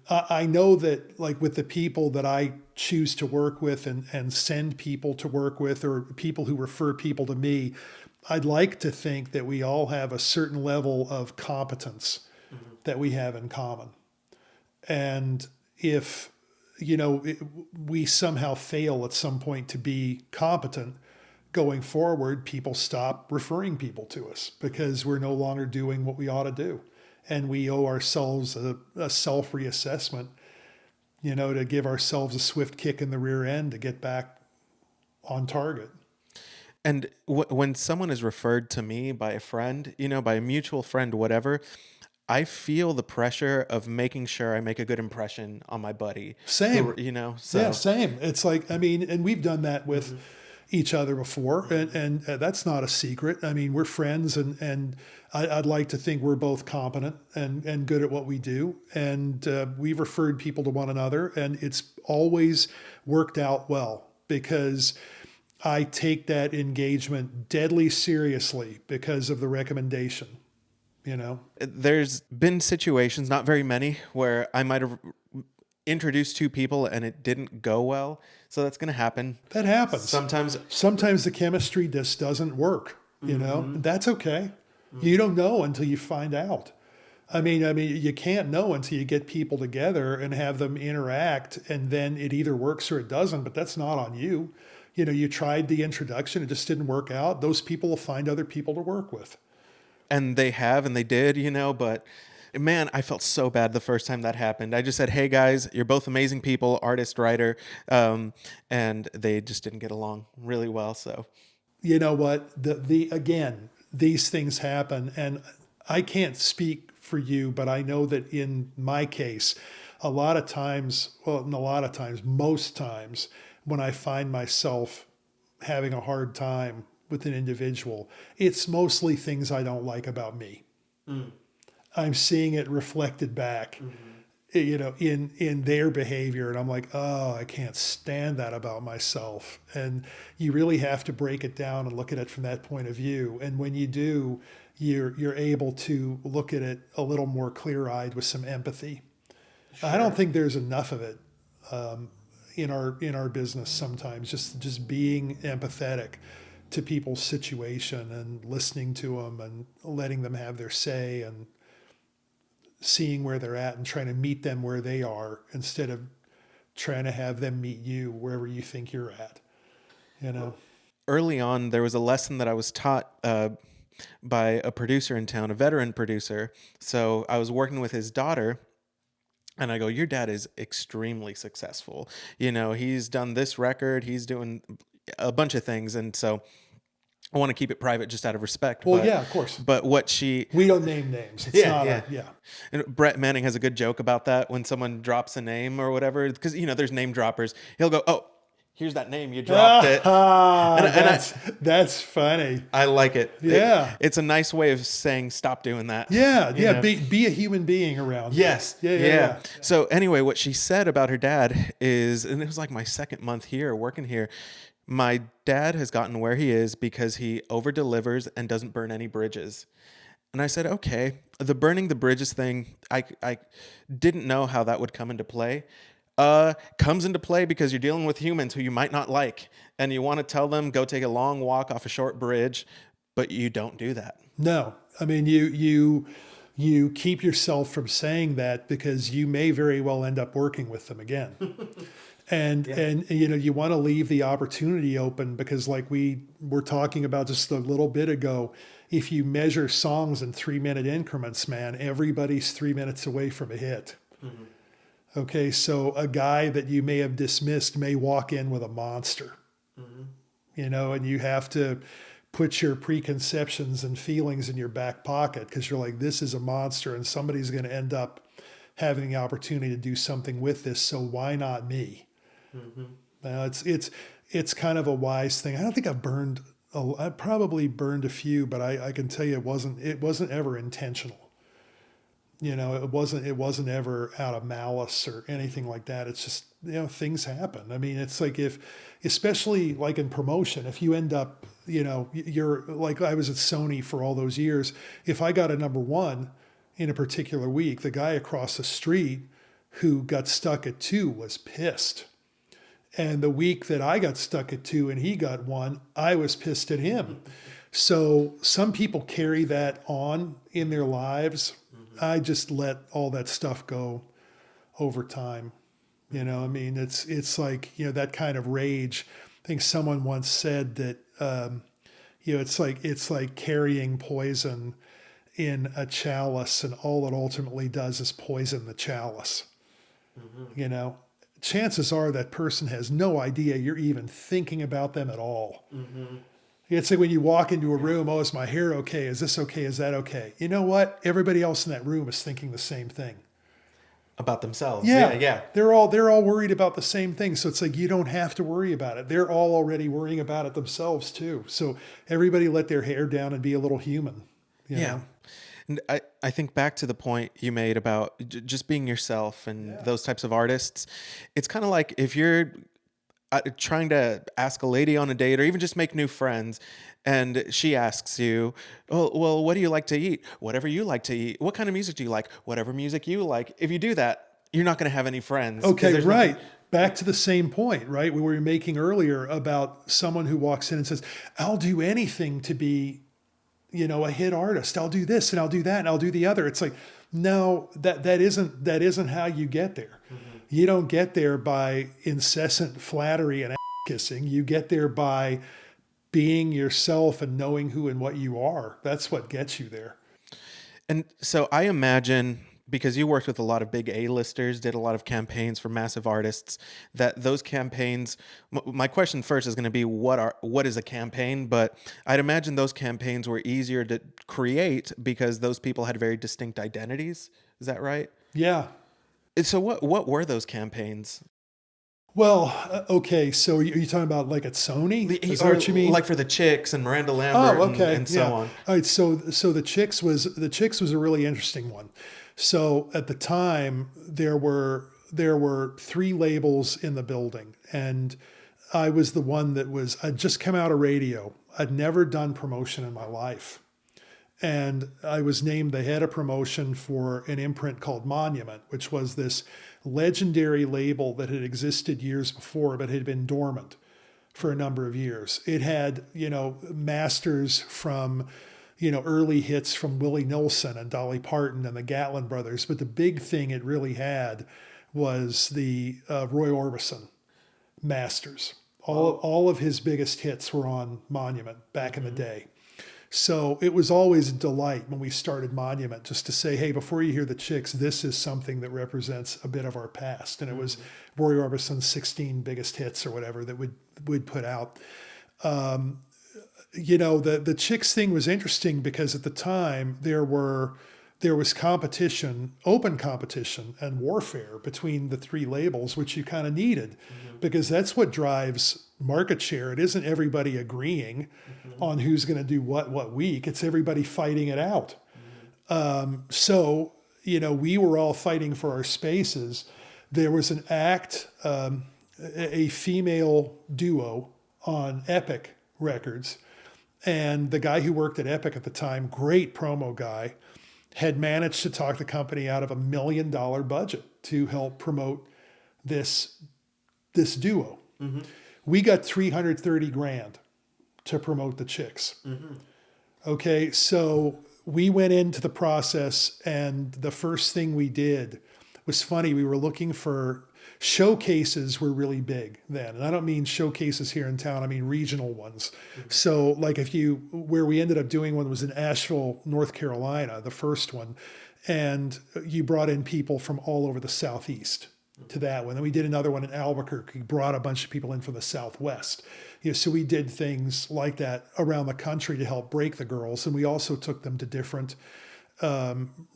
Speaker 2: I know that, like, with the people that I choose to work with and send people to work with, or people who refer people to me, I'd like to think that we all have a certain level of competence that we have in common. And if, we somehow fail at some point to be competent going forward, people stop referring people to us because we're no longer doing what we ought to do. And we owe ourselves a self-reassessment, to give ourselves a swift kick in the rear end to get back on target.
Speaker 1: And when someone is referred to me by a friend, by a mutual friend, whatever, I feel the pressure of making sure I make a good impression on my buddy.
Speaker 2: Same.
Speaker 1: So.
Speaker 2: Yeah, same. It's like, and we've done that with each other before, and that's not a secret. I mean, we're friends, and I'd like to think we're both competent and good at what we do. And we've referred people to one another, and it's always worked out well because I take that engagement deadly seriously because of the recommendation.
Speaker 1: There's been situations, not very many, where I might have introduced two people and it didn't go well. So that's going to happen.
Speaker 2: That happens.
Speaker 1: Sometimes
Speaker 2: the chemistry just doesn't work, That's okay. You don't know until you find out. I mean, you can't know until you get people together and have them interact, and then it either works or it doesn't, but that's not on you. You tried the introduction, it just didn't work out. Those people will find other people to work with.
Speaker 1: And they have, and they did, but man, I felt so bad the first time that happened. I just said, hey guys, you're both amazing people, artist, writer. And they just didn't get along really well. So,
Speaker 2: you know what, again, these things happen, and I can't speak for you, but I know that in my case, most times when I find myself having a hard time with an individual, it's mostly things I don't like about me. I'm seeing it reflected back, in their behavior. And I'm like, oh, I can't stand that about myself. And you really have to break it down and look at it from that point of view. And when you do, you're able to look at it a little more clear-eyed with some empathy. Sure. I don't think there's enough of it in our business sometimes, just being empathetic to people's situation and listening to them and letting them have their say and seeing where they're at and trying to meet them where they are instead of trying to have them meet you wherever you think you're at. Early
Speaker 1: on, there was a lesson that I was taught by a producer in town, a veteran producer. So I was working with his daughter, and I go, your dad is extremely successful. He's done this record, he's doing a bunch of things, and so I want to keep it private just out of respect.
Speaker 2: Well, yeah, of course.
Speaker 1: But we
Speaker 2: don't name names. It's
Speaker 1: yeah. And Brett Manning has a good joke about that when someone drops a name or whatever, because there's name droppers. He'll go, oh, here's that name, you dropped it.
Speaker 2: That's funny.
Speaker 1: I like it.
Speaker 2: Yeah,
Speaker 1: it's a nice way of saying stop doing that.
Speaker 2: Yeah. Be a human being around.
Speaker 1: Yes.
Speaker 2: Yeah.
Speaker 1: So anyway, what she said about her dad is, and it was like my second month here working here, my dad has gotten where he is because he over-delivers and doesn't burn any bridges. And I said, okay, the burning the bridges thing, I didn't know how that would come into play. Comes into play because you're dealing with humans who you might not like, and you want to tell them, go take a long walk off a short bridge, but you don't do that.
Speaker 2: No, I mean, you keep yourself from saying that because you may very well end up working with them again. And you want to leave the opportunity open because, like we were talking about just a little bit ago, if you measure songs in 3-minute increments, man, everybody's 3 minutes away from a hit. Mm-hmm. Okay, so a guy that you may have dismissed may walk in with a monster, and you have to put your preconceptions and feelings in your back pocket because you're like, this is a monster and somebody's going to end up having the opportunity to do something with this. So why not me? Mm-hmm. It's kind of a wise thing. I don't think I've burned I probably burned a few, but I can tell you it wasn't ever intentional. It wasn't ever out of malice or anything like that. It's just, things happen. I mean, it's like especially like in promotion, if you end up, you're like, I was at Sony for all those years. If I got a number one in a particular week, the guy across the street who got stuck at 2 was pissed. And the week that I got stuck at 2 and he got 1, I was pissed at him. So some people carry that on in their lives. I just let all that stuff go over time. I mean, it's like, that kind of rage. I think someone once said that, it's like carrying poison in a chalice, and all it ultimately does is poison the chalice. Chances are that person has no idea you're even thinking about them at all. It's like when you walk into a room, oh, is my hair okay? Is this okay? Is that okay? You know what? Everybody else in that room is thinking the same thing.
Speaker 1: About themselves.
Speaker 2: Yeah.
Speaker 1: Yeah.
Speaker 2: They're all worried about the same thing. So it's like, you don't have to worry about it. They're all already worrying about it themselves too. So everybody let their hair down and be a little human.
Speaker 1: Yeah. And I think back to the point you made about just being yourself and those types of artists. It's kind of like if you're trying to ask a lady on a date or even just make new friends, and she asks you, oh, well, what do you like to eat? Whatever you like to eat. What kind of music do you like? Whatever music you like. If you do that, you're not going to have any friends.
Speaker 2: Okay, right. Back to the same point, right? We were making earlier about someone who walks in and says, I'll do anything to be, a hit artist. I'll do this and I'll do that and I'll do the other. It's like, no, that isn't how you get there. You don't get there by incessant flattery and kissing. You get there by being yourself and knowing who and what you are. That's what gets you there.
Speaker 1: And so I imagine, because you worked with a lot of big A-listers, did a lot of campaigns for massive artists, that those campaigns, my question first is going to be, what is a campaign? But I'd imagine those campaigns were easier to create because those people had very distinct identities. Is that right?
Speaker 2: Yeah.
Speaker 1: So what were those campaigns?
Speaker 2: Well, okay. So are you talking about like at Sony? Is that what you mean?
Speaker 1: Like for the Chicks and Miranda Lambert and so on.
Speaker 2: All right. So the Chicks was a really interesting one. So at the time there were 3 labels in the building, and I was the one I'd just come out of radio. I'd never done promotion in my life. And I was named the head of promotion for an imprint called Monument, which was this legendary label that had existed years before, but had been dormant for a number of years. It had, masters from, early hits from Willie Nelson and Dolly Parton and the Gatlin brothers. But the big thing it really had was the Roy Orbison masters. All of his biggest hits were on Monument back in the day. So it was always a delight when we started Monument just to say, hey, before you hear the Chicks, this is something that represents a bit of our past. And it was Roy Orbison's 16 biggest hits or whatever that we'd put out. The Chicks thing was interesting because at the time there was competition, open competition and warfare between the 3 labels, which you kind of needed because that's what drives market share. It isn't everybody agreeing on who's going to do what week. It's everybody fighting it out. So, we were all fighting for our spaces. There was an act, a female duo on Epic Records. And the guy who worked at Epic at the time, great promo guy, had managed to talk the company out of $1 million budget to help promote this duo. We got $330,000 to promote the Chicks. Okay, so we went into the process, and the first thing we did was funny. We were looking for showcases were really big then. And I don't mean showcases here in town, I mean regional ones. So like where we ended up doing one was in Asheville, North Carolina, the first one. And you brought in people from all over the Southeast to that one. Then we did another one in Albuquerque, brought a bunch of people in from the Southwest. So we did things like that around the country to help break the girls. And we also took them to different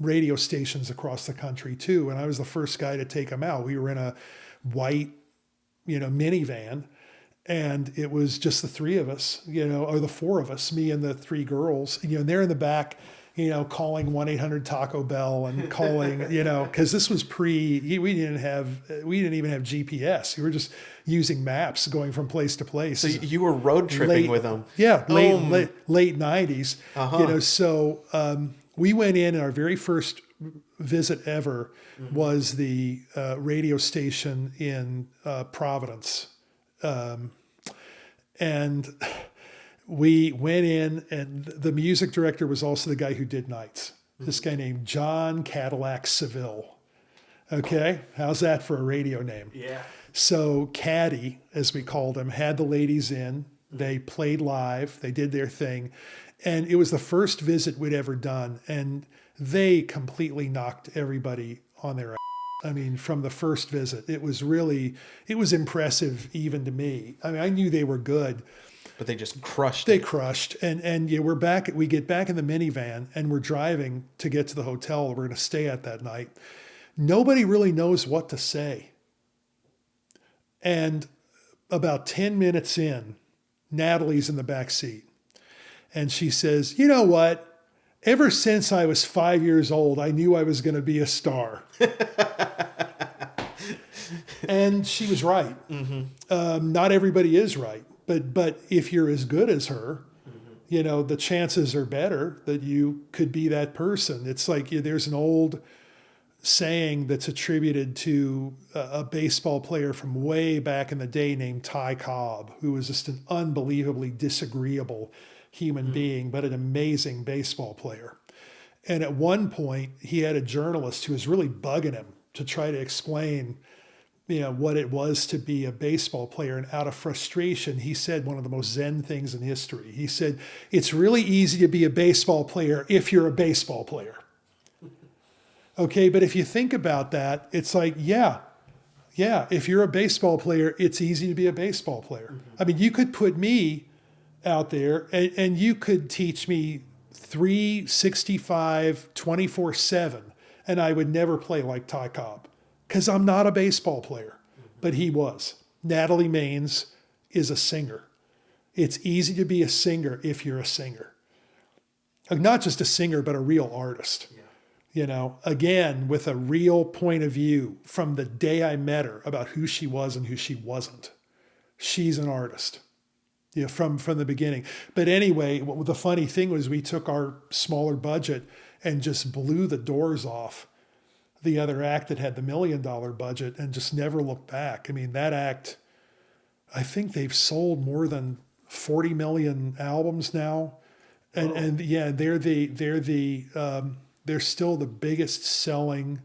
Speaker 2: radio stations across the country too. And I was the first guy to take them out. We were in a white, minivan, And it was just the three of us, or the four of us, me and the three girls, and they're in the back, calling 1-800 Taco Bell and calling, because this was we didn't even have GPS. We were just using maps going from place to place.
Speaker 1: So you were road tripping with them.
Speaker 2: Yeah. Late 90s, so we went in, and our very first visit ever was the radio station in Providence. And we went in, and the music director was also the guy who did Nights. This guy named John Cadillac Seville. Okay, how's that for a radio name?
Speaker 1: Yeah.
Speaker 2: So Caddy, as we called him, had the ladies in. They played live. They did their thing. And it was the first visit we'd ever done. And they completely knocked everybody on their ass. I mean, from the first visit, it was impressive even to me. I mean, I knew they were good.
Speaker 1: But they just crushed
Speaker 2: They crushed. And we get back in the minivan, and we're driving to get to the hotel we're going to stay at that night. Nobody really knows what to say. And about 10 minutes in, Natalie's in the back seat. And she says, "You know what? Ever since I was 5 years old, I knew I was going to be a star." And she was right. Not everybody is right. But if you're as good as her, the chances are better that you could be that person. It's like there's an old saying that's attributed to a baseball player from way back in the day named Ty Cobb, who was just an unbelievably disagreeable human being, but an amazing baseball player. And at one point, he had a journalist who was really bugging him to try to explain what it was to be a baseball player. And out of frustration, he said one of the most zen things in history. He said, "It's really easy to be a baseball player if you're a baseball player." Okay, but if you think about that, it's like, yeah, if you're a baseball player, it's easy to be a baseball player. I mean, you could put me out there and you could teach me 365, 24/7, and I would never play like Ty Cobb. Because I'm not a baseball player, but he was. Natalie Maines is a singer. It's easy to be a singer if you're a singer. Not just a singer, but a real artist. Again, with a real point of view from the day I met her about who she was and who she wasn't. She's an artist, from the beginning. But anyway, the funny thing was we took our smaller budget and just blew the doors off the other act that had the $1 million budget and just never looked back. I mean, that act, I think they've sold more than 40 million albums now. And yeah, they're still the biggest selling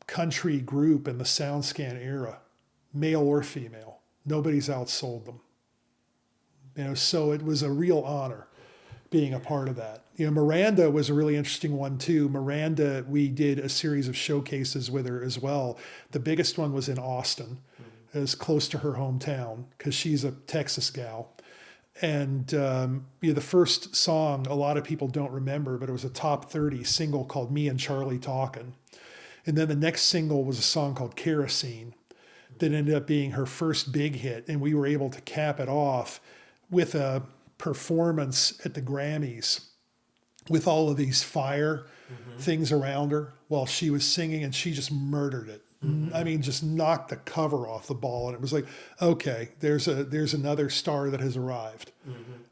Speaker 2: country group in the SoundScan era, male or female. Nobody's outsold them. So it was a real honor being a part of that. Miranda was a really interesting one too. Miranda, we did a series of showcases with her as well. The biggest one was in Austin, as close to her hometown, because she's a Texas gal. And the first song, a lot of people don't remember, but it was a top 30 single called "Me and Charlie Talkin'." And then the next single was a song called "Kerosene" that ended up being her first big hit. And we were able to cap it off with a performance at the Grammys with all of these fire things around her while she was singing, and she just murdered it. I mean, just knocked the cover off the ball, and it was like, okay, there's another star that has arrived.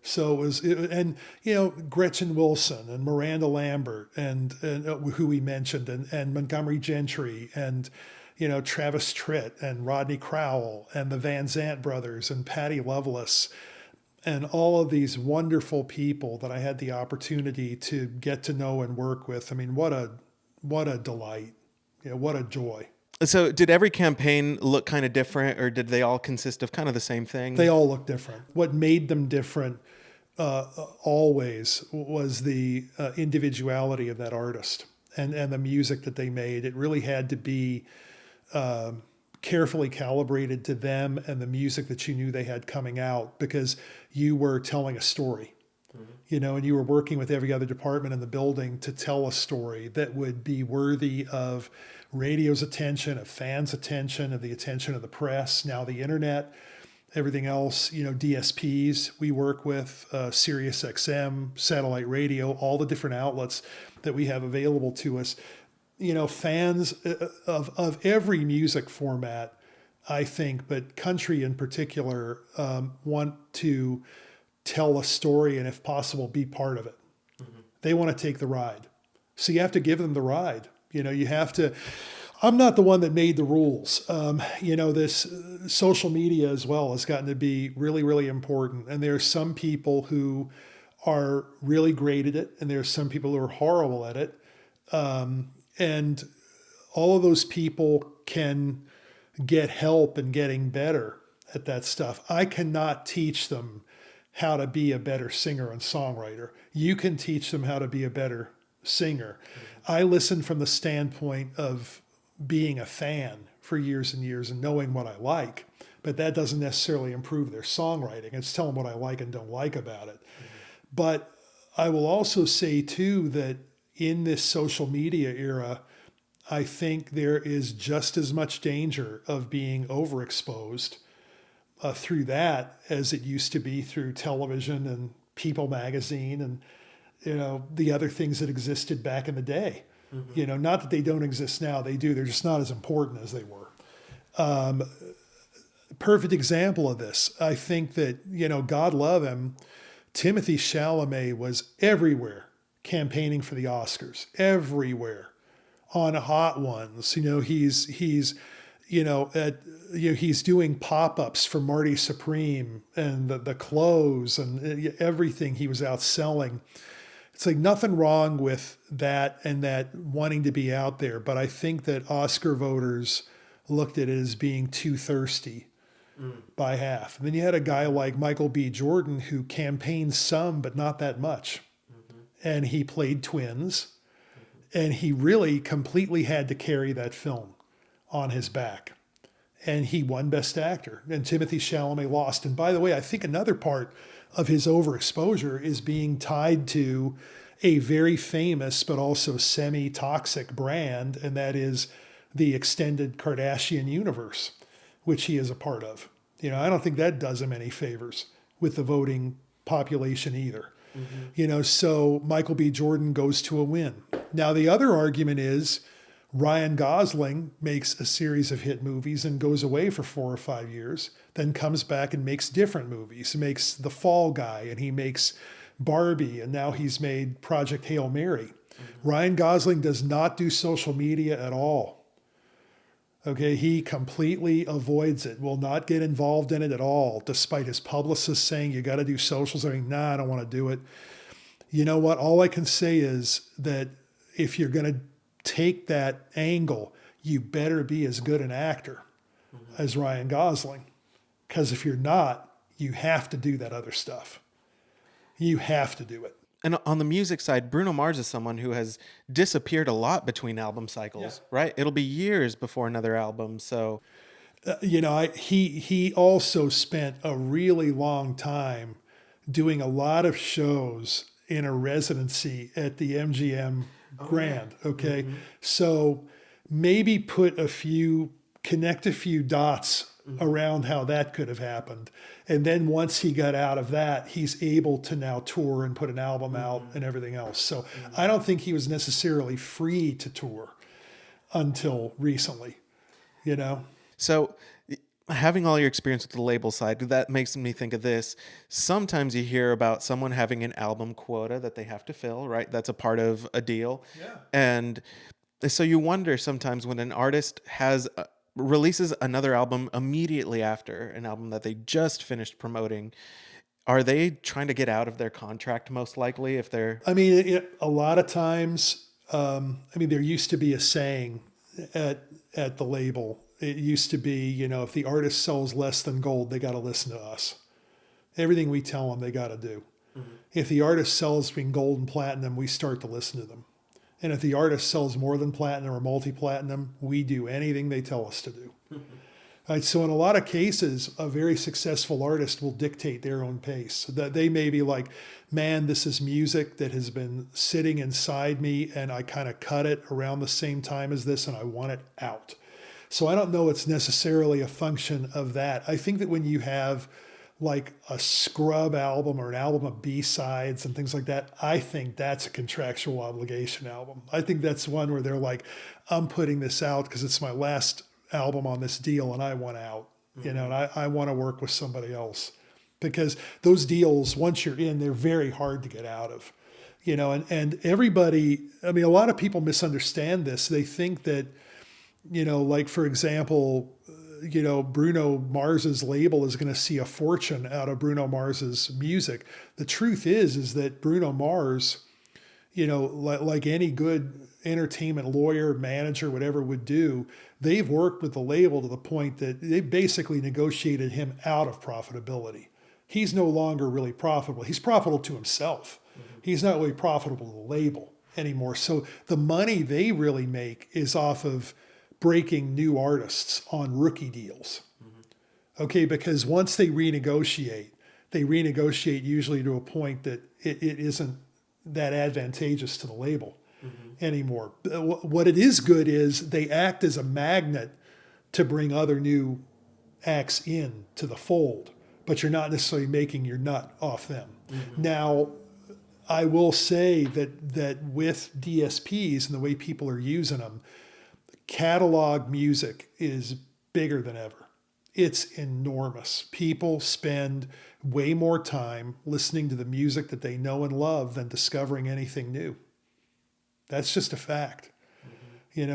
Speaker 2: So it was, and Gretchen Wilson and Miranda Lambert and who we mentioned, and Montgomery Gentry and Travis Tritt and Rodney Crowell and the Van Zant brothers and Patty Loveless. And all of these wonderful people that I had the opportunity to get to know and work with. I mean, what a delight. What a joy.
Speaker 1: So did every campaign look kind of different, or did they all consist of kind of the same thing?
Speaker 2: They all look different. What made them different always was the individuality of that artist and the music that they made. It really had to be carefully calibrated to them and the music that you knew they had coming out, because you were telling a story. And you were working with every other department in the building to tell a story that would be worthy of radio's attention, of fans' attention, of the attention of the press, now the internet, everything else, DSPs we work with, Sirius XM, satellite radio, all the different outlets that we have available to us. Fans of every music format, I think, but country in particular, want to tell a story and, if possible, be part of it. They want to take the ride. So you have to give them the ride. You have to. I'm not the one that made the rules. This social media as well has gotten to be really, really important. And there are some people who are really great at it, and there are some people who are horrible at it. And all of those people can get help in getting better at that stuff. I cannot teach them how to be a better singer and songwriter. You can teach them how to be a better singer. I listen from the standpoint of being a fan for years and years and knowing what I like, but that doesn't necessarily improve their songwriting. It's telling them what I like and don't like about it. But I will also say too that in this social media era, I think there is just as much danger of being overexposed through that as it used to be through television and People magazine and the other things that existed back in the day. Not that they don't exist now, they do. They're just not as important as they were. Perfect example of this. I think that, God love him, Timothée Chalamet was everywhere campaigning for the Oscars, everywhere on Hot Ones. He's doing pop-ups for Marty Supreme and the clothes and everything he was out selling. It's like nothing wrong with that and that wanting to be out there. But I think that Oscar voters looked at it as being too thirsty by half. And then you had a guy like Michael B. Jordan who campaigned some, but not that much. And he played twins. And he really completely had to carry that film on his back. And he won Best Actor. And Timothée Chalamet lost. And by the way, I think another part of his overexposure is being tied to a very famous but also semi-toxic brand, and that is the extended Kardashian universe, which he is a part of. I don't think that does him any favors with the voting population either. So Michael B. Jordan goes to a win. Now, the other argument is Ryan Gosling makes a series of hit movies and goes away for 4 or 5 years, then comes back and makes different movies. He makes The Fall Guy and he makes Barbie, and now he's made Project Hail Mary. Ryan Gosling does not do social media at all. Okay, he completely avoids it, will not get involved in it at all, despite his publicist saying, you got to do socials. I mean, nah, I don't want to do it. You know what? All I can say is that if you're going to take that angle, you better be as good an actor as Ryan Gosling. Because if you're not, you have to do that other stuff. You have to do it.
Speaker 1: And on the music side, Bruno Mars is someone who has disappeared a lot between album cycles, right? It'll be years before another album. So,
Speaker 2: he also spent a really long time doing a lot of shows in a residency at the MGM Grand. Okay. So maybe connect a few dots around how that could have happened. And then once he got out of that, he's able to now tour and put an album out and everything else. So I don't think he was necessarily free to tour until recently,
Speaker 1: So having all your experience with the label side, that makes me think of this. Sometimes you hear about someone having an album quota that they have to fill, right? That's a part of a deal.
Speaker 2: Yeah.
Speaker 1: And so you wonder sometimes when an artist releases another album immediately after an album that they just finished promoting, are they trying to get out of their contract most likely if they're...
Speaker 2: I mean, a lot of times, there used to be a saying at the label. It used to be, if the artist sells less than gold, they got to listen to us. Everything we tell them, they got to do. If the artist sells between gold and platinum, we start to listen to them. And if the artist sells more than platinum or multi-platinum, we do anything they tell us to do. Right? So in a lot of cases, a very successful artist will dictate their own pace. So that they may be like, man, this is music that has been sitting inside me and I kind of cut it around the same time as this and I want it out. So I don't know it's necessarily a function of that. I think that when you have like a scrub album or an album of B-sides and things like that, I think that's a contractual obligation album. I think that's one where they're like, I'm putting this out because it's my last album on this deal and I want out, and I want to work with somebody else, because those deals, once you're in, they're very hard to get out of, and everybody, I mean, a lot of people misunderstand this. They think that, like for example, Bruno Mars's label is going to see a fortune out of Bruno Mars's music. The truth is that Bruno Mars, like any good entertainment lawyer, manager, whatever would do, they've worked with the label to the point that they basically negotiated him out of profitability. He's no longer really profitable. He's profitable to himself. He's not really profitable to the label anymore. So the money they really make is off of breaking new artists on rookie deals. Okay, because once they renegotiate usually to a point that it isn't that advantageous to the label anymore. What it is good is they act as a magnet to bring other new acts in to the fold, but you're not necessarily making your nut off them. Now, I will say that with DSPs and the way people are using them, catalog music is bigger than ever. It's enormous. People spend way more time listening to the music that they know and love than discovering anything new. That's just a fact.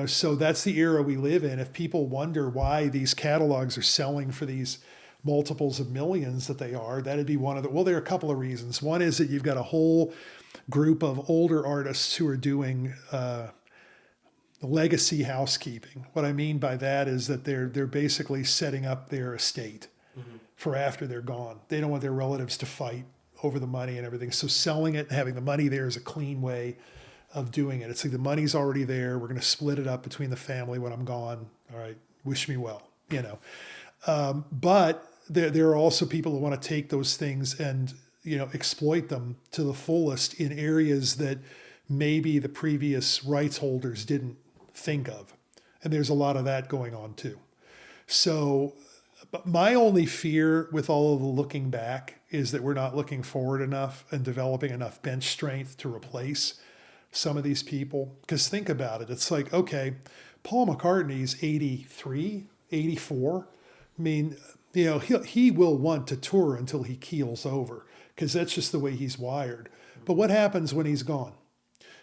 Speaker 2: So that's the era we live in. If people wonder why these catalogs are selling for these multiples of millions that they are, that'd be one of the, well, there are a couple of reasons. One is that you've got a whole group of older artists who are doing legacy housekeeping. What I mean by that is that they're basically setting up their estate for after they're gone. They don't want their relatives to fight over the money and everything. So selling it and having the money there is a clean way of doing it. It's like the money's already there. We're going to split it up between the family when I'm gone. All right, wish me well, But there are also people who want to take those things and exploit them to the fullest in areas that maybe the previous rights holders didn't think of. And there's a lot of that going on too. So my only fear with all of the looking back is that we're not looking forward enough and developing enough bench strength to replace some of these people. Because think about it. It's like, okay, Paul McCartney's 83, 84. I mean, he will want to tour until he keels over, because that's just the way he's wired. But what happens when he's gone?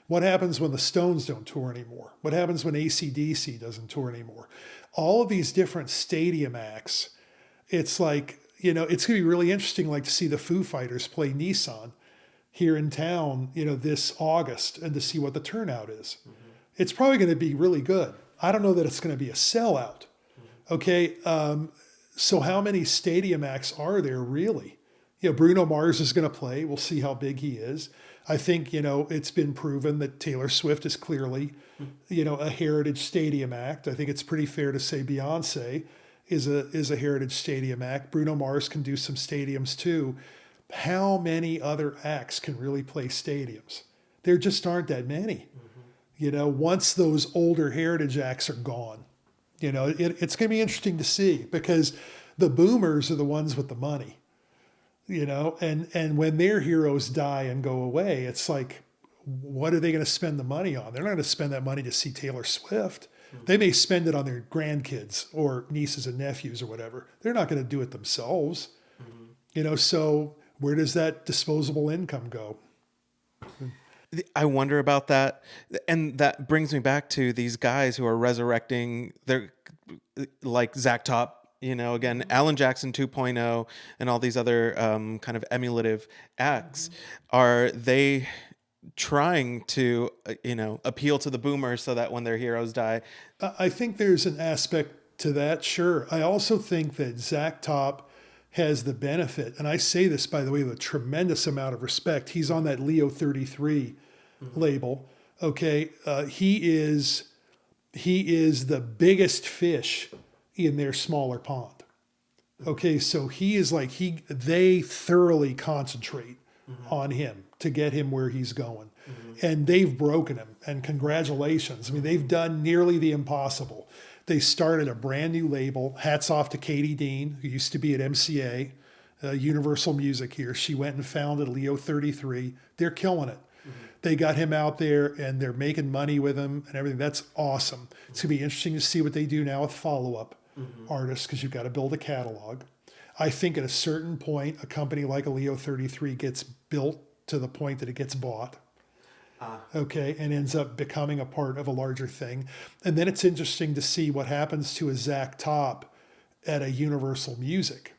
Speaker 2: What happens when the Stones don't tour anymore? What happens when AC/DC doesn't tour anymore? All of these different stadium acts, it's like, it's going to be really interesting, like to see the Foo Fighters play Nissan here in town, this August, and to see what the turnout is. It's probably going to be really good. I don't know that it's going to be a sellout. Okay. So how many stadium acts are there really? Bruno Mars is going to play. We'll see how big he is. I think, it's been proven that Taylor Swift is clearly, a heritage stadium act. I think it's pretty fair to say Beyonce is a heritage stadium act. Bruno Mars can do some stadiums too. How many other acts can really play stadiums? There just aren't that many. Once those older heritage acts are gone, it's going to be interesting to see, because the boomers are the ones with the money. And when their heroes die and go away, it's like, what are they going to spend the money on? They're not going to spend that money to see Taylor Swift. They may spend it on their grandkids or nieces and nephews or whatever. They're not going to do it themselves. So where does that disposable income go?
Speaker 1: I wonder about that. And that brings me back to these guys who are resurrecting their, like Zach Top, again, Alan Jackson 2.0 and all these other kind of emulative acts. Are they trying to, appeal to the boomers so that when their heroes die?
Speaker 2: I think there's an aspect to that, sure. I also think that Zach Top has the benefit, and I say this, by the way, with a tremendous amount of respect. He's on that Leo 33 label. Okay. He is the biggest fish in their smaller pond. Okay, so he is like they thoroughly concentrate on him to get him where he's going. And they've broken him. And congratulations. I mean, they've done nearly the impossible. They started a brand new label. Hats off to Katie Dean, who used to be at MCA, Universal Music here. She went and founded Leo 33. They're killing it. They got him out there and they're making money with him and everything. That's awesome. It's going to be interesting to see what they do now with follow-up artists, because you've got to build a catalog. I think at a certain point, a company like a Leo 33 gets built to the point that it gets bought. Okay, and ends up becoming a part of a larger thing. And then it's interesting to see what happens to a Zach Top at a Universal Music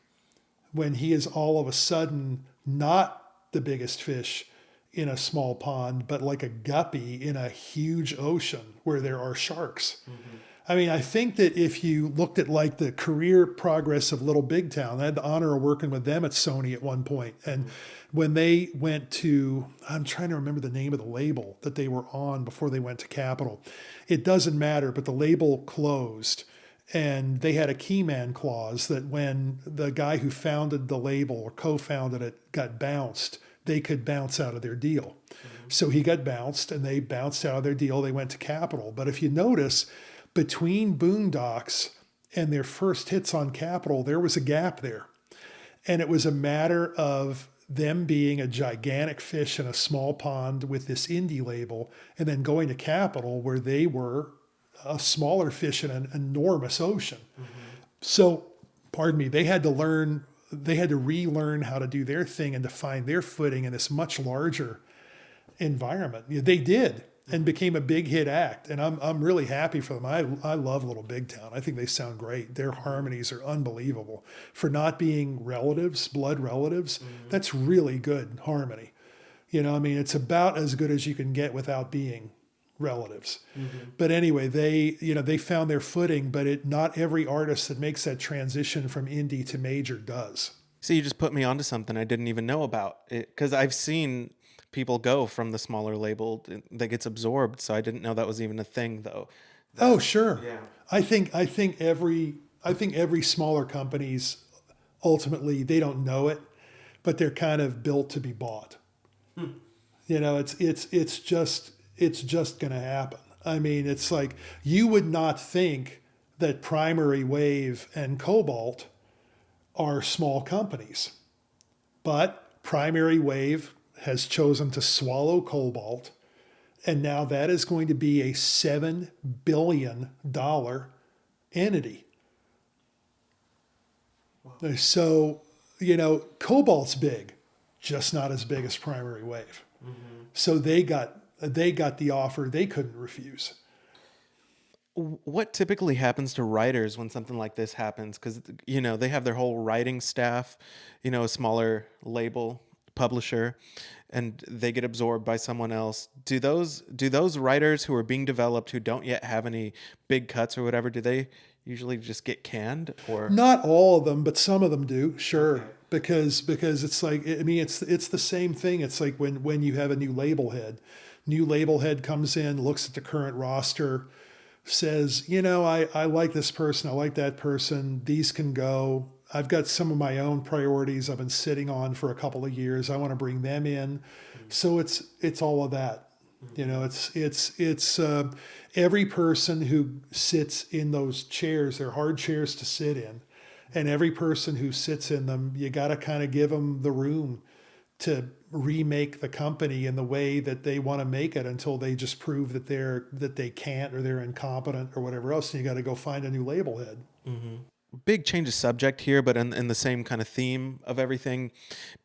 Speaker 2: when he is all of a sudden not the biggest fish in a small pond, but like a guppy in a huge ocean where there are sharks. I mean, I think that if you looked at like the career progress of Little Big Town, I had the honor of working with them at Sony at one point. And when they went to, I'm trying to remember the name of the label that they were on before they went to Capitol. It doesn't matter, but the label closed. And they had a key man clause that when the guy who founded the label or co-founded it got bounced, they could bounce out of their deal. So he got bounced and they bounced out of their deal. They went to Capitol. But if you notice, between Boondocks and their first hits on Capitol, there was a gap there. And it was a matter of them being a gigantic fish in a small pond with this indie label, and then going to Capitol where they were a smaller fish in an enormous ocean. So, pardon me, they had to relearn how to do their thing and to find their footing in this much larger environment. They did, and became a big hit act. And I'm really happy for them. I love Little Big Town. I think they sound great. Their harmonies are unbelievable. For not being relatives, blood relatives, that's really good harmony. You know, I mean, it's about as good as you can get without being relatives. But anyway, they found their footing, but not every artist that makes that transition from indie to major does.
Speaker 1: So you just put me onto something I didn't even know about, because I've seen people go from the smaller label that gets absorbed. So I didn't know that was even a thing, though.
Speaker 2: Oh, sure.
Speaker 1: Yeah.
Speaker 2: I think every smaller companies ultimately, they don't know it, but they're kind of built to be bought. You know, it's just going to happen. I mean, it's like you would not think that Primary Wave and Cobalt are small companies, but Primary Wave has chosen to swallow Cobalt, and now that is going to be a $7 billion entity. Wow. So, you know, Cobalt's big, just not as big as Primary Wave. So they got the offer they couldn't refuse.
Speaker 1: What typically happens to writers when something like this happens? Because, you know, they have their whole writing staff, you know, a smaller label publisher, and they get absorbed by someone else. Do those writers who are being developed, who don't yet have any big cuts or whatever, do they usually just get canned? Or
Speaker 2: not all of them, but some of them do, sure. Okay. Because it's like, I mean, it's the same thing. It's like when you have a new label head comes in, looks at the current roster, says, you know, I like this person, I like that person, these can go. I've got some of my own priorities I've been sitting on for a couple of years. I want to bring them in. So it's all of that. You know, it's every person who sits in those chairs, they're hard chairs to sit in. And every person who sits in them, you got to kind of give them the room to remake the company in the way that they want to make it until they just prove that they can't, or they're incompetent or whatever else. And you got to go find a new label head.
Speaker 1: Big change of subject here, but in the same kind of theme of everything,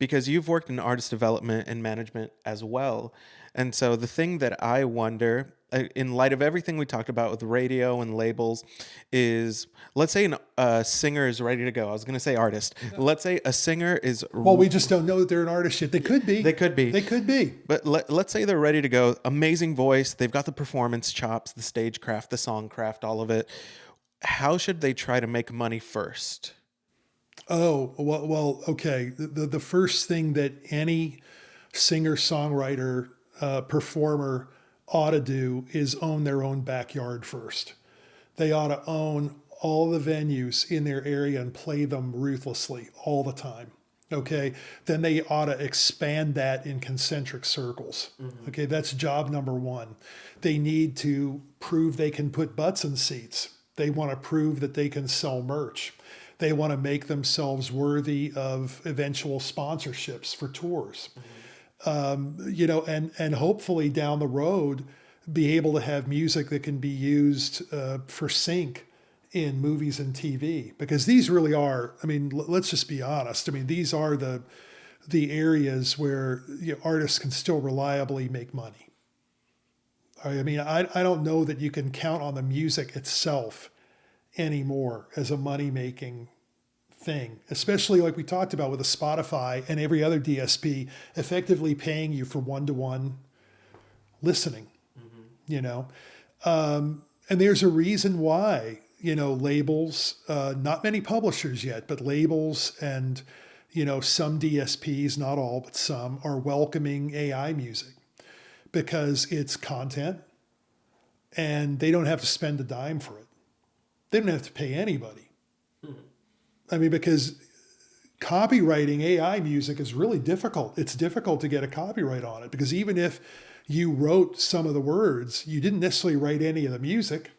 Speaker 1: because you've worked in artist development and management as well. And so the thing that I wonder, in light of everything we talked about with radio and labels, is, let's say a singer is ready to go. I was going to say artist. Let's say a singer is...
Speaker 2: Well, we just don't know that they're an artist yet. They could be.
Speaker 1: They could be.
Speaker 2: They could be.
Speaker 1: But let's say they're ready to go. Amazing voice. They've got the performance chops, the stagecraft, the songcraft, all of it. How should they try to make money first?
Speaker 2: Oh, well, okay. The first thing that any singer, songwriter, performer ought to do is own their own backyard first. They ought to own all the venues in their area and play them ruthlessly all the time. Okay, then they ought to expand that in concentric circles. Okay, that's job number one. They need to prove they can put butts in seats. They want to prove that they can sell merch. They want to make themselves worthy of eventual sponsorships for tours. And hopefully down the road, be able to have music that can be used for sync in movies and TV, because these really are, I mean, let's just be honest. I mean, these are the areas where artists can still reliably make money. I mean, I don't know that you can count on the music itself anymore as a money-making thing, especially like we talked about with a Spotify and every other DSP effectively paying you for one-to-one listening, and there's a reason why, labels, not many publishers yet, but labels and, some DSPs, not all, but some, are welcoming AI music because it's content and they don't have to spend a dime for it. They don't have to pay anybody. I mean, because copywriting AI music is really difficult. It's difficult to get a copyright on it because even if you wrote some of the words, you didn't necessarily write any of the music.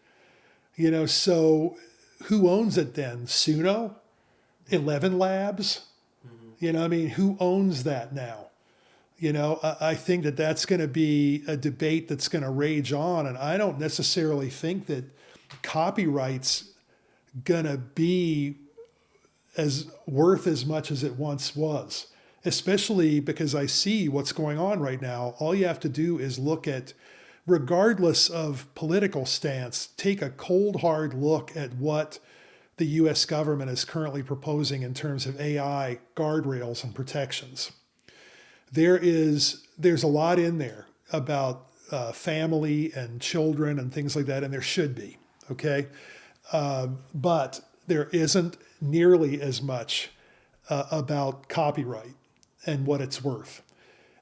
Speaker 2: So who owns it then? Suno? 11 Labs? Who owns that now? I think that that's going to be a debate that's going to rage on. And I don't necessarily think that copyright's going to be as worth as much as it once was, especially because I see what's going on right now. All you have to do is look at, regardless of political stance, take a cold, hard look at what the US government is currently proposing in terms of AI guardrails and protections. There's a lot in there about family and children and things like that, and there should be, okay? But there isn't nearly as much about copyright and what it's worth.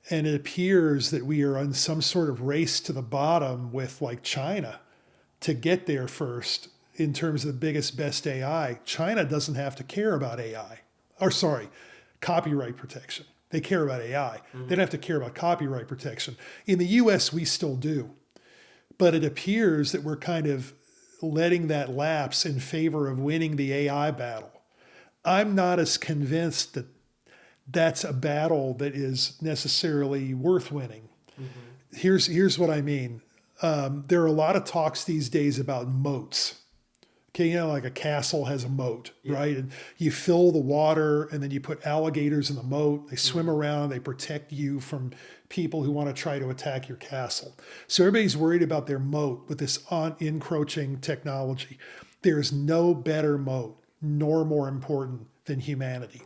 Speaker 2: And it appears that we are on some sort of race to the bottom with like China to get there first in terms of the biggest, best AI. China doesn't have to care about copyright protection. They care about AI. They don't have to care about copyright protection. In the US, we still do. But it appears that we're kind of letting that lapse in favor of winning the AI battle. I'm not as convinced that that's a battle that is necessarily worth winning. Here's what I mean. There are a lot of talks these days about moats. Okay, like a castle has a moat, right? And you fill the water and then you put alligators in the moat. They swim around, they protect you from people who want to try to attack your castle. So everybody's worried about their moat with this encroaching technology. There's no better moat, nor more important than humanity.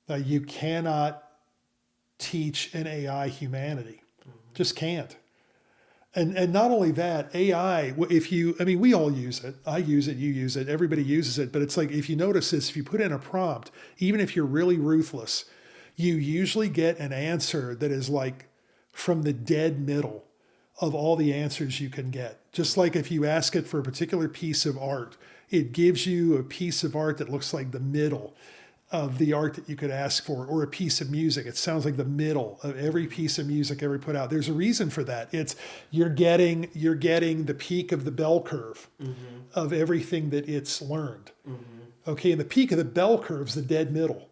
Speaker 2: Now, you cannot teach an AI humanity. Just can't. And not only that, AI, we all use it. I use it, you use it, everybody uses it. But it's like, if you notice this, if you put in a prompt, even if you're really ruthless, you usually get an answer that is like from the dead middle of all the answers you can get. Just like if you ask it for a particular piece of art, it gives you a piece of art that looks like the middle of the art that you could ask for, or a piece of music. It sounds like the middle of every piece of music ever put out. There's a reason for that. It's you're getting the peak of the bell curve of everything that it's learned. Okay, and the peak of the bell curve is the dead middle.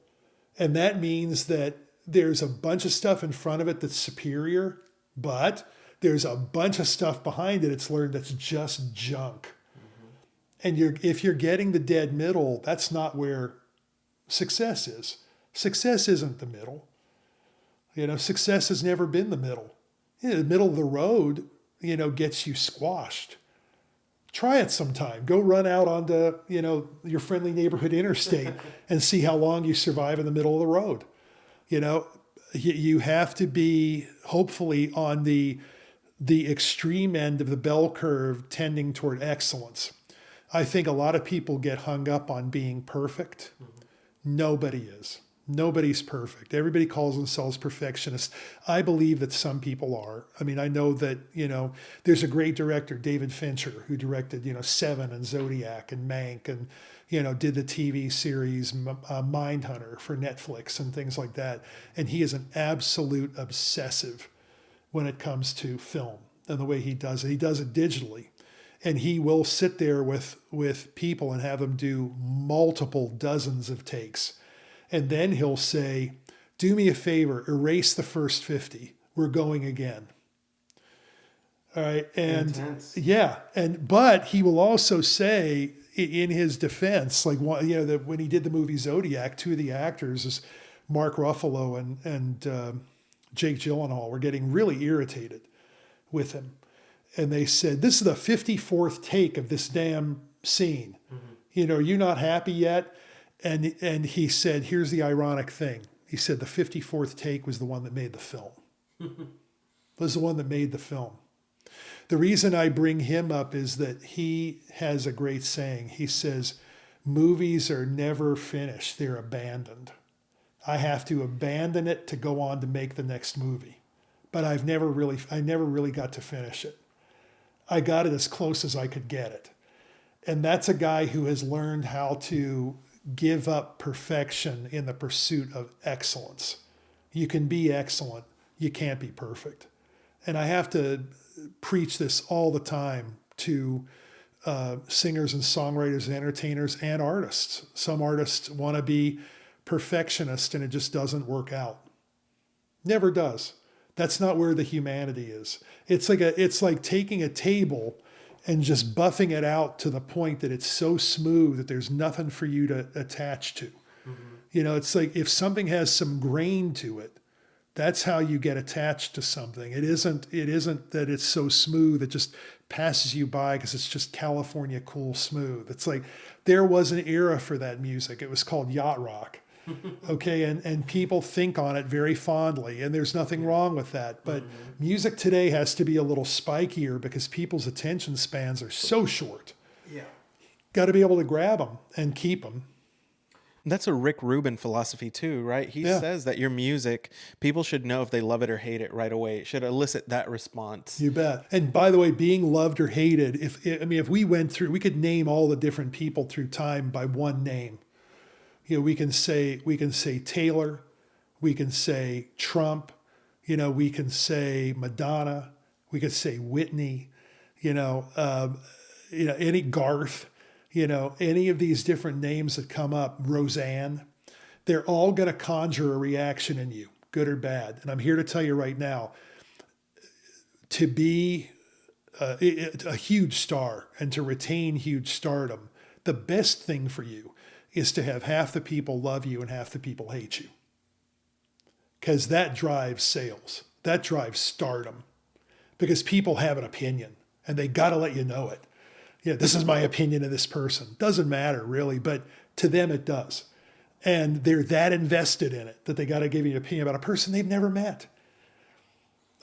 Speaker 2: And that means that there's a bunch of stuff in front of it that's superior, but there's a bunch of stuff behind it it's learned that's just junk. And if you're getting the dead middle, that's not where success is. Success isn't the middle. Success has never been the middle. The middle of the road, gets you squashed. Try it sometime. Go run out onto, your friendly neighborhood interstate and see how long you survive in the middle of the road. You have to be hopefully on the extreme end of the bell curve tending toward excellence. I think a lot of people get hung up on being perfect. Nobody is. Nobody's perfect. Everybody calls themselves perfectionists. I believe that some people are. I mean, I know that, there's a great director, David Fincher, who directed, Seven and Zodiac and Mank and, did the TV series Mindhunter for Netflix and things like that. And he is an absolute obsessive when it comes to film and the way he does it. He does it digitally. And he will sit there with people and have them do multiple dozens of takes. And then he'll say, do me a favor, erase the first 50. We're going again. All right. And
Speaker 1: intense.
Speaker 2: But he will also say in his defense, like, that when he did the movie Zodiac, two of the actors is Mark Ruffalo and Jake Gyllenhaal were getting really irritated with him. And they said, this is the 54th take of this damn scene. Mm-hmm. Are you not happy yet? And he said, here's the ironic thing. He said the 54th take was the one that made the film. Was the one that made the film. The reason I bring him up is that he has a great saying. He says, movies are never finished. They're abandoned. I have to abandon it to go on to make the next movie. But I never really got to finish it. I got it as close as I could get it. And that's a guy who has learned how to give up perfection in the pursuit of excellence. You can be excellent. You can't be perfect. And I have to preach this all the time to singers and songwriters and entertainers and artists. Some artists want to be perfectionists and it just doesn't work out. Never does. That's not where the humanity is. It's like taking a table and just buffing it out to the point that it's so smooth that there's nothing for you to attach to. Mm-hmm. It's like if something has some grain to it, that's how you get attached to something. It isn't that it's so smooth it just passes you by because it's just California cool smooth. It's like there was an era for that music. It was called yacht rock. Okay, and people think on it very fondly, and there's nothing wrong with that. But music today has to be a little spikier because people's attention spans are so short.
Speaker 1: Yeah.
Speaker 2: Got to be able to grab them and keep them.
Speaker 1: That's a Rick Rubin philosophy too, right? He says that your music, people should know if they love it or hate it right away. It should elicit that response.
Speaker 2: You bet. And by the way, being loved or hated, if we went through, we could name all the different people through time by one name. We can say Taylor, we can say Trump, we can say Madonna, we could say Whitney, any Garth, any of these different names that come up, Roseanne, they're all going to conjure a reaction in you, good or bad. And I'm here to tell you right now, to be a huge star and to retain huge stardom, the best thing for you is to have half the people love you and half the people hate you. Because that drives sales. That drives stardom. Because people have an opinion and they got to let you know it. This is my opinion of this person. Doesn't matter really, but to them it does. And they're that invested in it that they got to give you an opinion about a person they've never met.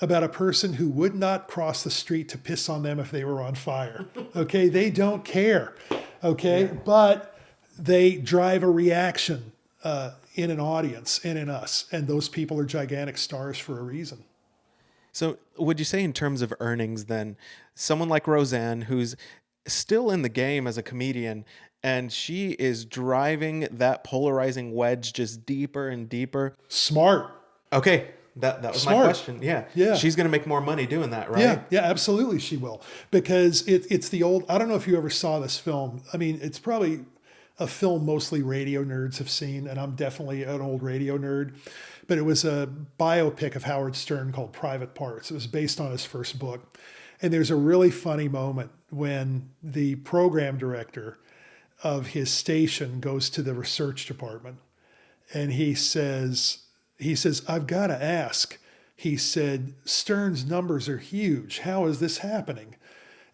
Speaker 2: About a person who would not cross the street to piss on them if they were on fire. Okay, they don't care. Okay, but they drive a reaction in an audience and in us. And those people are gigantic stars for a reason.
Speaker 1: So would you say in terms of earnings then, someone like Roseanne, who's still in the game as a comedian, and she is driving that polarizing wedge just deeper and deeper?
Speaker 2: Smart.
Speaker 1: Okay. That was
Speaker 2: Smart.
Speaker 1: my question. Yeah. She's going to make more money doing that, right?
Speaker 2: Yeah, absolutely she will. Because it's the old, I don't know if you ever saw this film. I mean, it's probably a film mostly radio nerds have seen, and I'm definitely an old radio nerd. But it was a biopic of Howard Stern called Private Parts. It was based on his first book. And there's a really funny moment when the program director of his station goes to the research department. And he says, I've got to ask. He said, Stern's numbers are huge. How is this happening?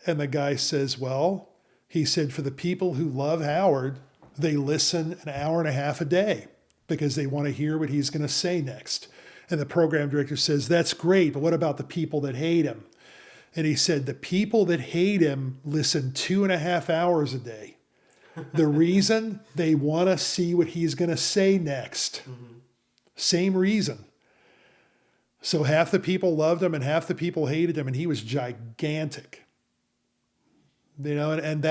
Speaker 2: And the guy says, well, he said, for the people who love Howard, they listen an hour and a half a day because they want to hear what he's going to say next. And the program director says, that's great, but what about the people that hate him? And he said, the people that hate him listen 2.5 hours a day. The reason they want to see what he's going to say next. Mm-hmm. Same reason. So half the people loved him and half the people hated him, and he was gigantic. And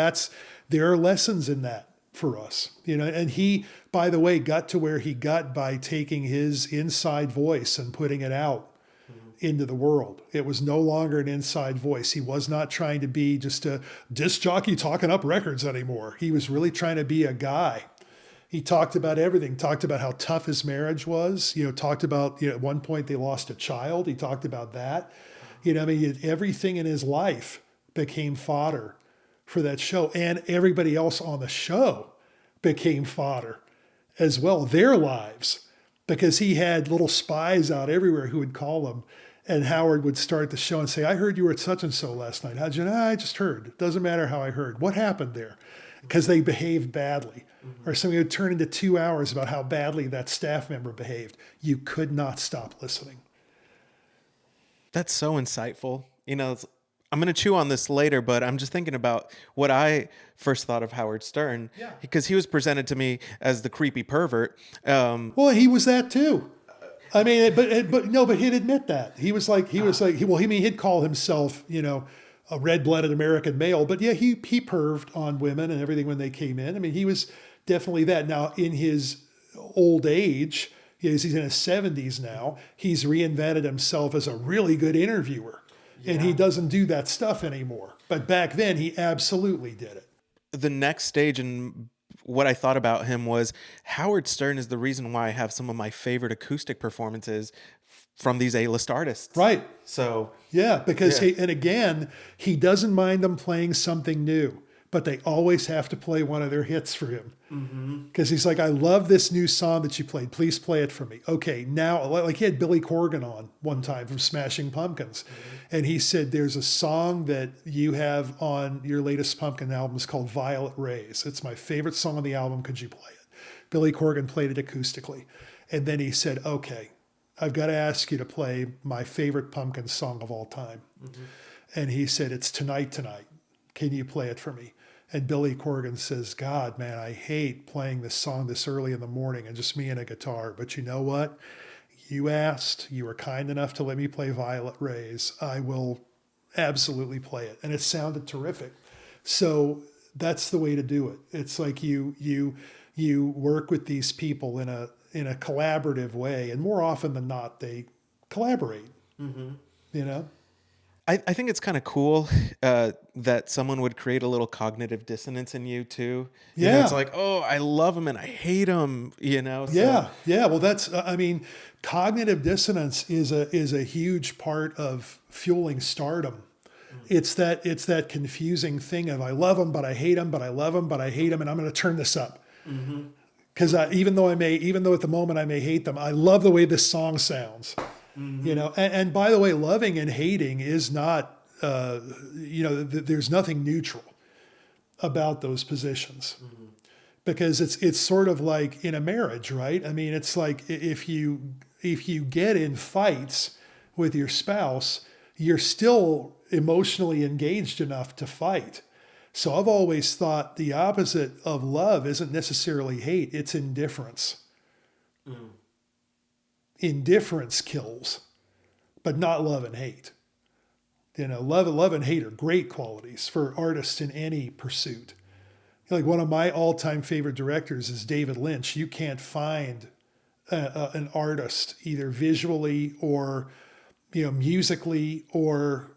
Speaker 2: there are lessons in that for us, and he, by the way, got to where he got by taking his inside voice and putting it out into the world. It was no longer an inside voice. He was not trying to be just a disc jockey talking up records anymore. He was really trying to be a guy. He talked about everything, talked about how tough his marriage was, talked about, at one point they lost a child. He talked about that. Everything in his life became fodder for that show. And everybody else on the show became fodder as well, their lives, because he had little spies out everywhere who would call him. And Howard would start the show and say, I heard you were at such and so last night. How'd you know? I just heard. It doesn't matter how I heard. What happened there? Because they behaved badly. Or something would turn into 2 hours about how badly that staff member behaved. You could not stop listening.
Speaker 1: That's so insightful. I'm going to chew on this later, but I'm just thinking about what I first thought of Howard Stern. Yeah. Because he was presented to me as the creepy pervert.
Speaker 2: Well, he was that too. I mean, but he'd admit that. He'd call himself, a red-blooded American male, but yeah, he perved on women and everything when they came in. I mean, he was definitely that. Now, in his old age, he's in his 70s now, he's reinvented himself as a really good interviewer. Yeah. And he doesn't do that stuff anymore. But back then, he absolutely did it.
Speaker 1: The next stage in what I thought about him was Howard Stern is the reason why I have some of my favorite acoustic performances from these A-list artists.
Speaker 2: Right.
Speaker 1: So
Speaker 2: yeah, because he doesn't mind them playing something new, but they always have to play one of their hits for him. Because he's like, I love this new song that you played. Please play it for me. Okay, now, like he had Billy Corgan on one time from Smashing Pumpkins. And he said, there's a song that you have on your latest Pumpkin album. It's called Violet Rays. It's my favorite song on the album. Could you play it? Billy Corgan played it acoustically. And then he said, okay, I've got to ask you to play my favorite Pumpkin song of all time. And he said, it's Tonight, Tonight. Can you play it for me? And Billy Corgan says, God, man, I hate playing this song this early in the morning and just me and a guitar. But you know what? You asked, you were kind enough to let me play Violet Rays. I will absolutely play it. And it sounded terrific. So that's the way to do it. It's like you work with these people in a collaborative way. And more often than not, they collaborate,
Speaker 1: I think it's kind of cool that someone would create a little cognitive dissonance in you too. It's like, oh, I love him and I hate him. So.
Speaker 2: Yeah. Well, that's. Cognitive dissonance is a huge part of fueling stardom. It's that confusing thing of I love him but I hate him, but I love him but I hate him, and I'm going to turn this up. Because even though at the moment I may hate them, I love the way this song sounds. And by the way, loving and hating is not, there's nothing neutral about those positions, because it's sort of like in a marriage, right? I mean, it's like if you get in fights with your spouse, you're still emotionally engaged enough to fight. So I've always thought the opposite of love isn't necessarily hate, it's indifference. Indifference kills, but not love and hate. Love and hate are great qualities for artists in any pursuit. Like one of my all-time favorite directors is David Lynch. You can't find an artist either visually or musically or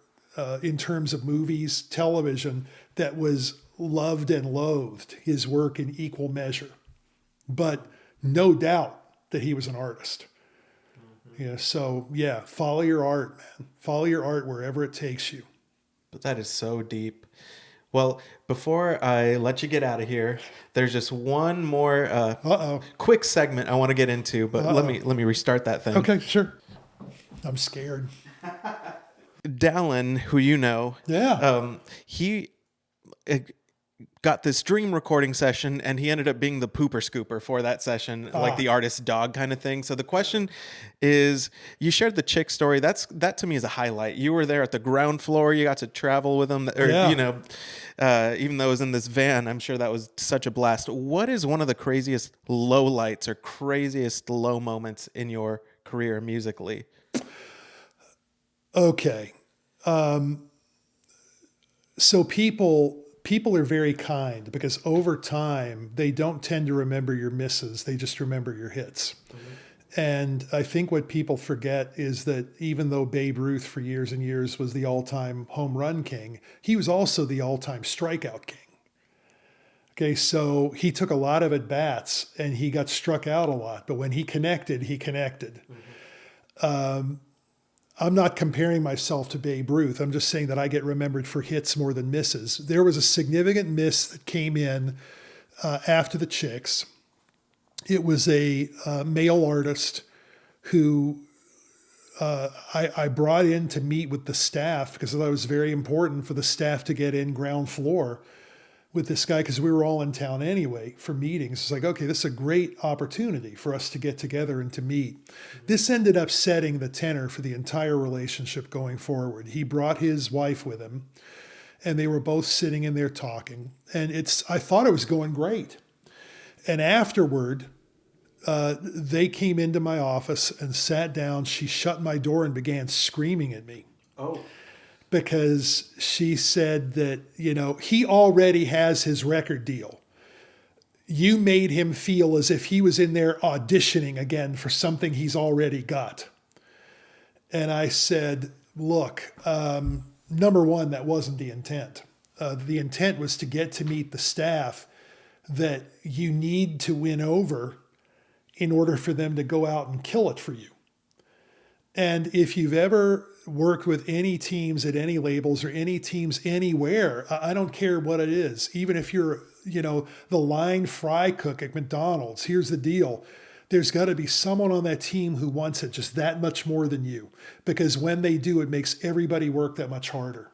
Speaker 2: in terms of movies, television, that was loved and loathed his work in equal measure. But no doubt that he was an artist. Follow your art, man. Follow your art wherever it takes you.
Speaker 1: But that is so deep. Well, before I let you get out of here, there's just one more quick segment I want to get into, but let me restart that thing.
Speaker 2: Okay, sure. I'm scared.
Speaker 1: Dallin, who he got this dream recording session, and he ended up being the pooper scooper for that session, like the artist's dog kind of thing. So the question is, you shared the Chick story. That to me is a highlight. You were there at the ground floor. You got to travel with them, even though it was in this van. I'm sure that was such a blast. What is one of the craziest low lights or craziest low moments in your career musically?
Speaker 2: Okay. So people are very kind because over time they don't tend to remember your misses. They just remember your hits. And I think what people forget is that even though Babe Ruth for years and years was the all-time home run king, he was also the all-time strikeout king. Okay, so he took a lot of at-bats and he got struck out a lot, but when he connected, he connected. I'm not comparing myself to Babe Ruth. I'm just saying that I get remembered for hits more than misses. There was a significant miss that came in after the Chicks. It was a male artist who I brought in to meet with the staff because I thought it was very important for the staff to get in ground floor with this guy because we were all in town anyway for meetings. It's like, okay, this is a great opportunity for us to get together and to meet. This ended up setting the tenor for the entire relationship going forward. He brought his wife with him and they were both sitting in there talking. And I thought it was going great. And afterward, they came into my office and sat down. She shut my door and began screaming at me.
Speaker 1: Oh.
Speaker 2: Because she said that, he already has his record deal. You made him feel as if he was in there auditioning again for something he's already got. And I said, look, number one, that wasn't the intent. The intent was to get to meet the staff that you need to win over in order for them to go out and kill it for you. And if you've ever worked with any teams at any labels or any teams anywhere, I don't care what it is. Even if you're, the line fry cook at McDonald's, here's the deal. There's got to be someone on that team who wants it just that much more than you. Because when they do, it makes everybody work that much harder.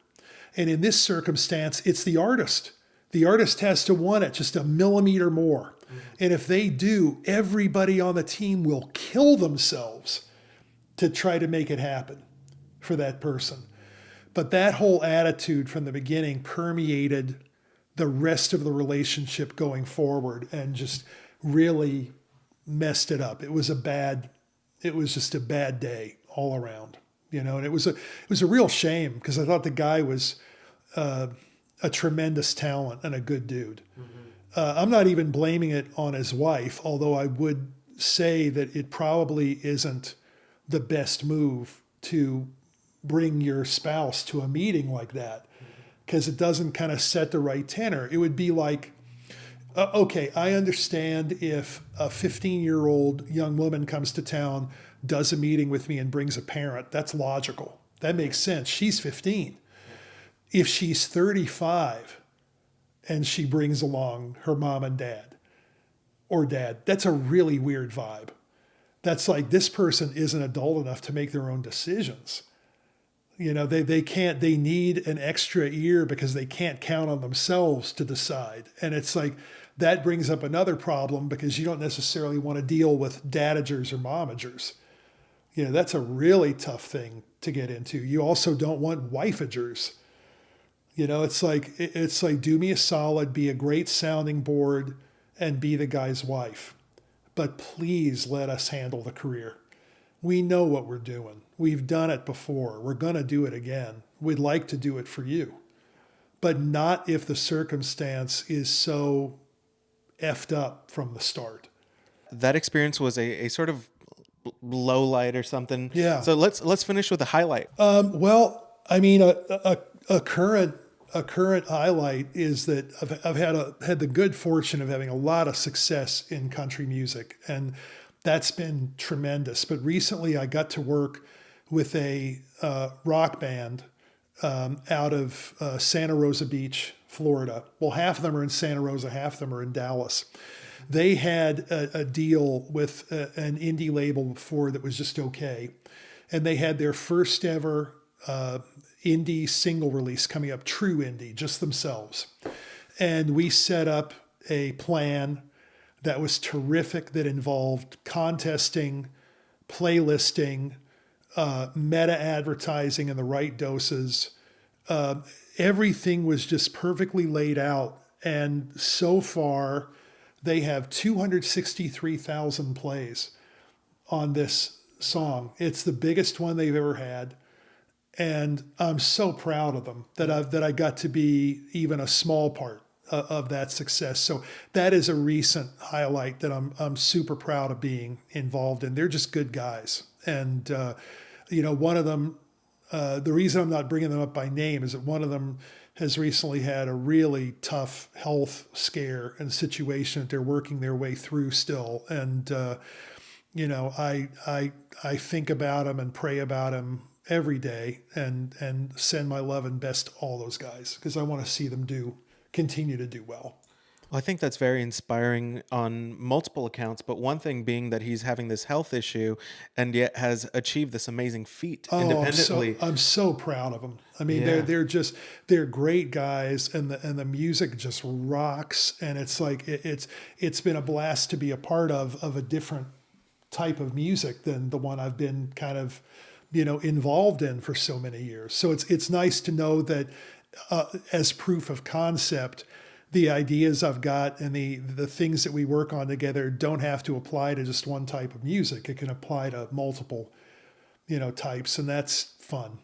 Speaker 2: And in this circumstance, it's the artist. The artist has to want it just a millimeter more. And if they do, everybody on the team will kill themselves to try to make it happen for that person. But that whole attitude from the beginning permeated the rest of the relationship going forward and just really messed it up. It was just a bad day all around, and it was a real shame because I thought the guy was a tremendous talent and a good dude. I'm not even blaming it on his wife, although I would say that it probably isn't the best move to bring your spouse to a meeting like that because it doesn't kind of set the right tenor. It would be like, okay, I understand if a 15-year-old young woman comes to town, does a meeting with me and brings a parent. That's logical. That makes sense. She's 15. If she's 35 and she brings along her mom and dad or dad, that's a really weird vibe. That's like this person isn't adult enough to make their own decisions. They can't, they need an extra ear because they can't count on themselves to decide. And it's like, that brings up another problem because you don't necessarily want to deal with dadagers or momagers. That's a really tough thing to get into. You also don't want wifeagers. It's like, do me a solid, be a great sounding board and be the guy's wife. But please let us handle the career. We know what we're doing. We've done it before. We're going to do it again. We'd like to do it for you. But not if the circumstance is so effed up from the start.
Speaker 1: That experience was a sort of low light or something.
Speaker 2: Yeah.
Speaker 1: So let's finish with a highlight.
Speaker 2: Well, I mean, a current highlight is that I've had the good fortune of having a lot of success in country music, and that's been tremendous. But recently I got to work with a rock band out of Santa Rosa Beach, Florida. Well, half of them are in Santa Rosa, half of them are in Dallas. They had a deal with an indie label before that was just okay. And they had their first ever indie single release coming up, true indie, just themselves. And we set up a plan that was terrific that involved contesting, playlisting, meta advertising in the right doses, everything was just perfectly laid out. And so far, they have 263,000 plays on this song. It's the biggest one they've ever had. And I'm so proud of them that I got to be even a small part of that success. So that is a recent highlight that I'm super proud of being involved in. They're just good guys. And, one of them, the reason I'm not bringing them up by name is that one of them has recently had a really tough health scare and situation that they're working their way through still. And, I think about him and pray about him every day and send my love and best to all those guys because I want to see them continue to do well.
Speaker 1: Well, I think that's very inspiring on multiple accounts, but one thing being that he's having this health issue and yet has achieved this amazing feat independently.
Speaker 2: I'm so proud of them. I mean,
Speaker 1: Yeah.
Speaker 2: they're great guys, and the music just rocks. And it's like it's been a blast to be a part of a different type of music than the one I've been kind of involved in for so many years. So it's nice to know that as proof of concept, the ideas I've got and the things that we work on together don't have to apply to just one type of music. It can apply to multiple, types, and that's fun.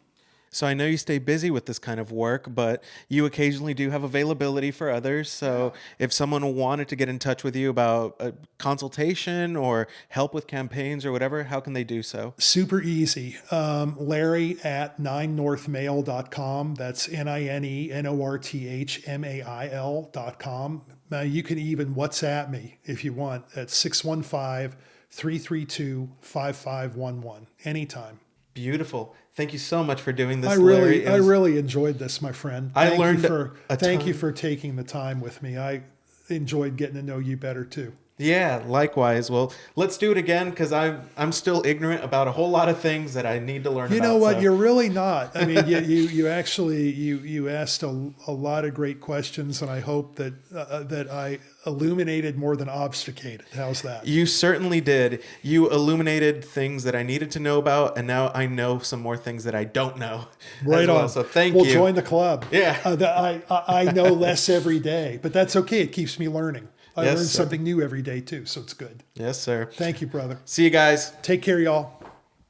Speaker 1: So I know you stay busy with this kind of work, but you occasionally do have availability for others. So if someone wanted to get in touch with you about a consultation or help with campaigns or whatever, how can they do so?
Speaker 2: Super easy. Larry at 9northmail.com. That's NINENORTHMAIL.com. You can even WhatsApp me if you want at 615-332-5511 anytime.
Speaker 1: Beautiful. Thank you so much for doing this,
Speaker 2: I
Speaker 1: Larry.
Speaker 2: really enjoyed this, my friend.
Speaker 1: I learned
Speaker 2: Thank you for taking the time with me. I enjoyed getting to know you better too.
Speaker 1: Yeah, likewise. Well, let's do it again because I'm still ignorant about a whole lot of things that I need to learn about.
Speaker 2: You know what?
Speaker 1: So.
Speaker 2: You're really not. I mean, you actually asked a lot of great questions, and I hope that I illuminated more than obfuscated. How's that?
Speaker 1: You certainly did. You illuminated things that I needed to know about, and now I know some more things that I don't know.
Speaker 2: Right on.
Speaker 1: So thank you.
Speaker 2: We'll join the club.
Speaker 1: Yeah.
Speaker 2: I know less every day, but that's okay. It keeps me learning. I learn
Speaker 1: sir.
Speaker 2: something new every day too, so it's good.
Speaker 1: Yes, sir.
Speaker 2: Thank you, brother.
Speaker 1: See you guys.
Speaker 2: Take care, y'all.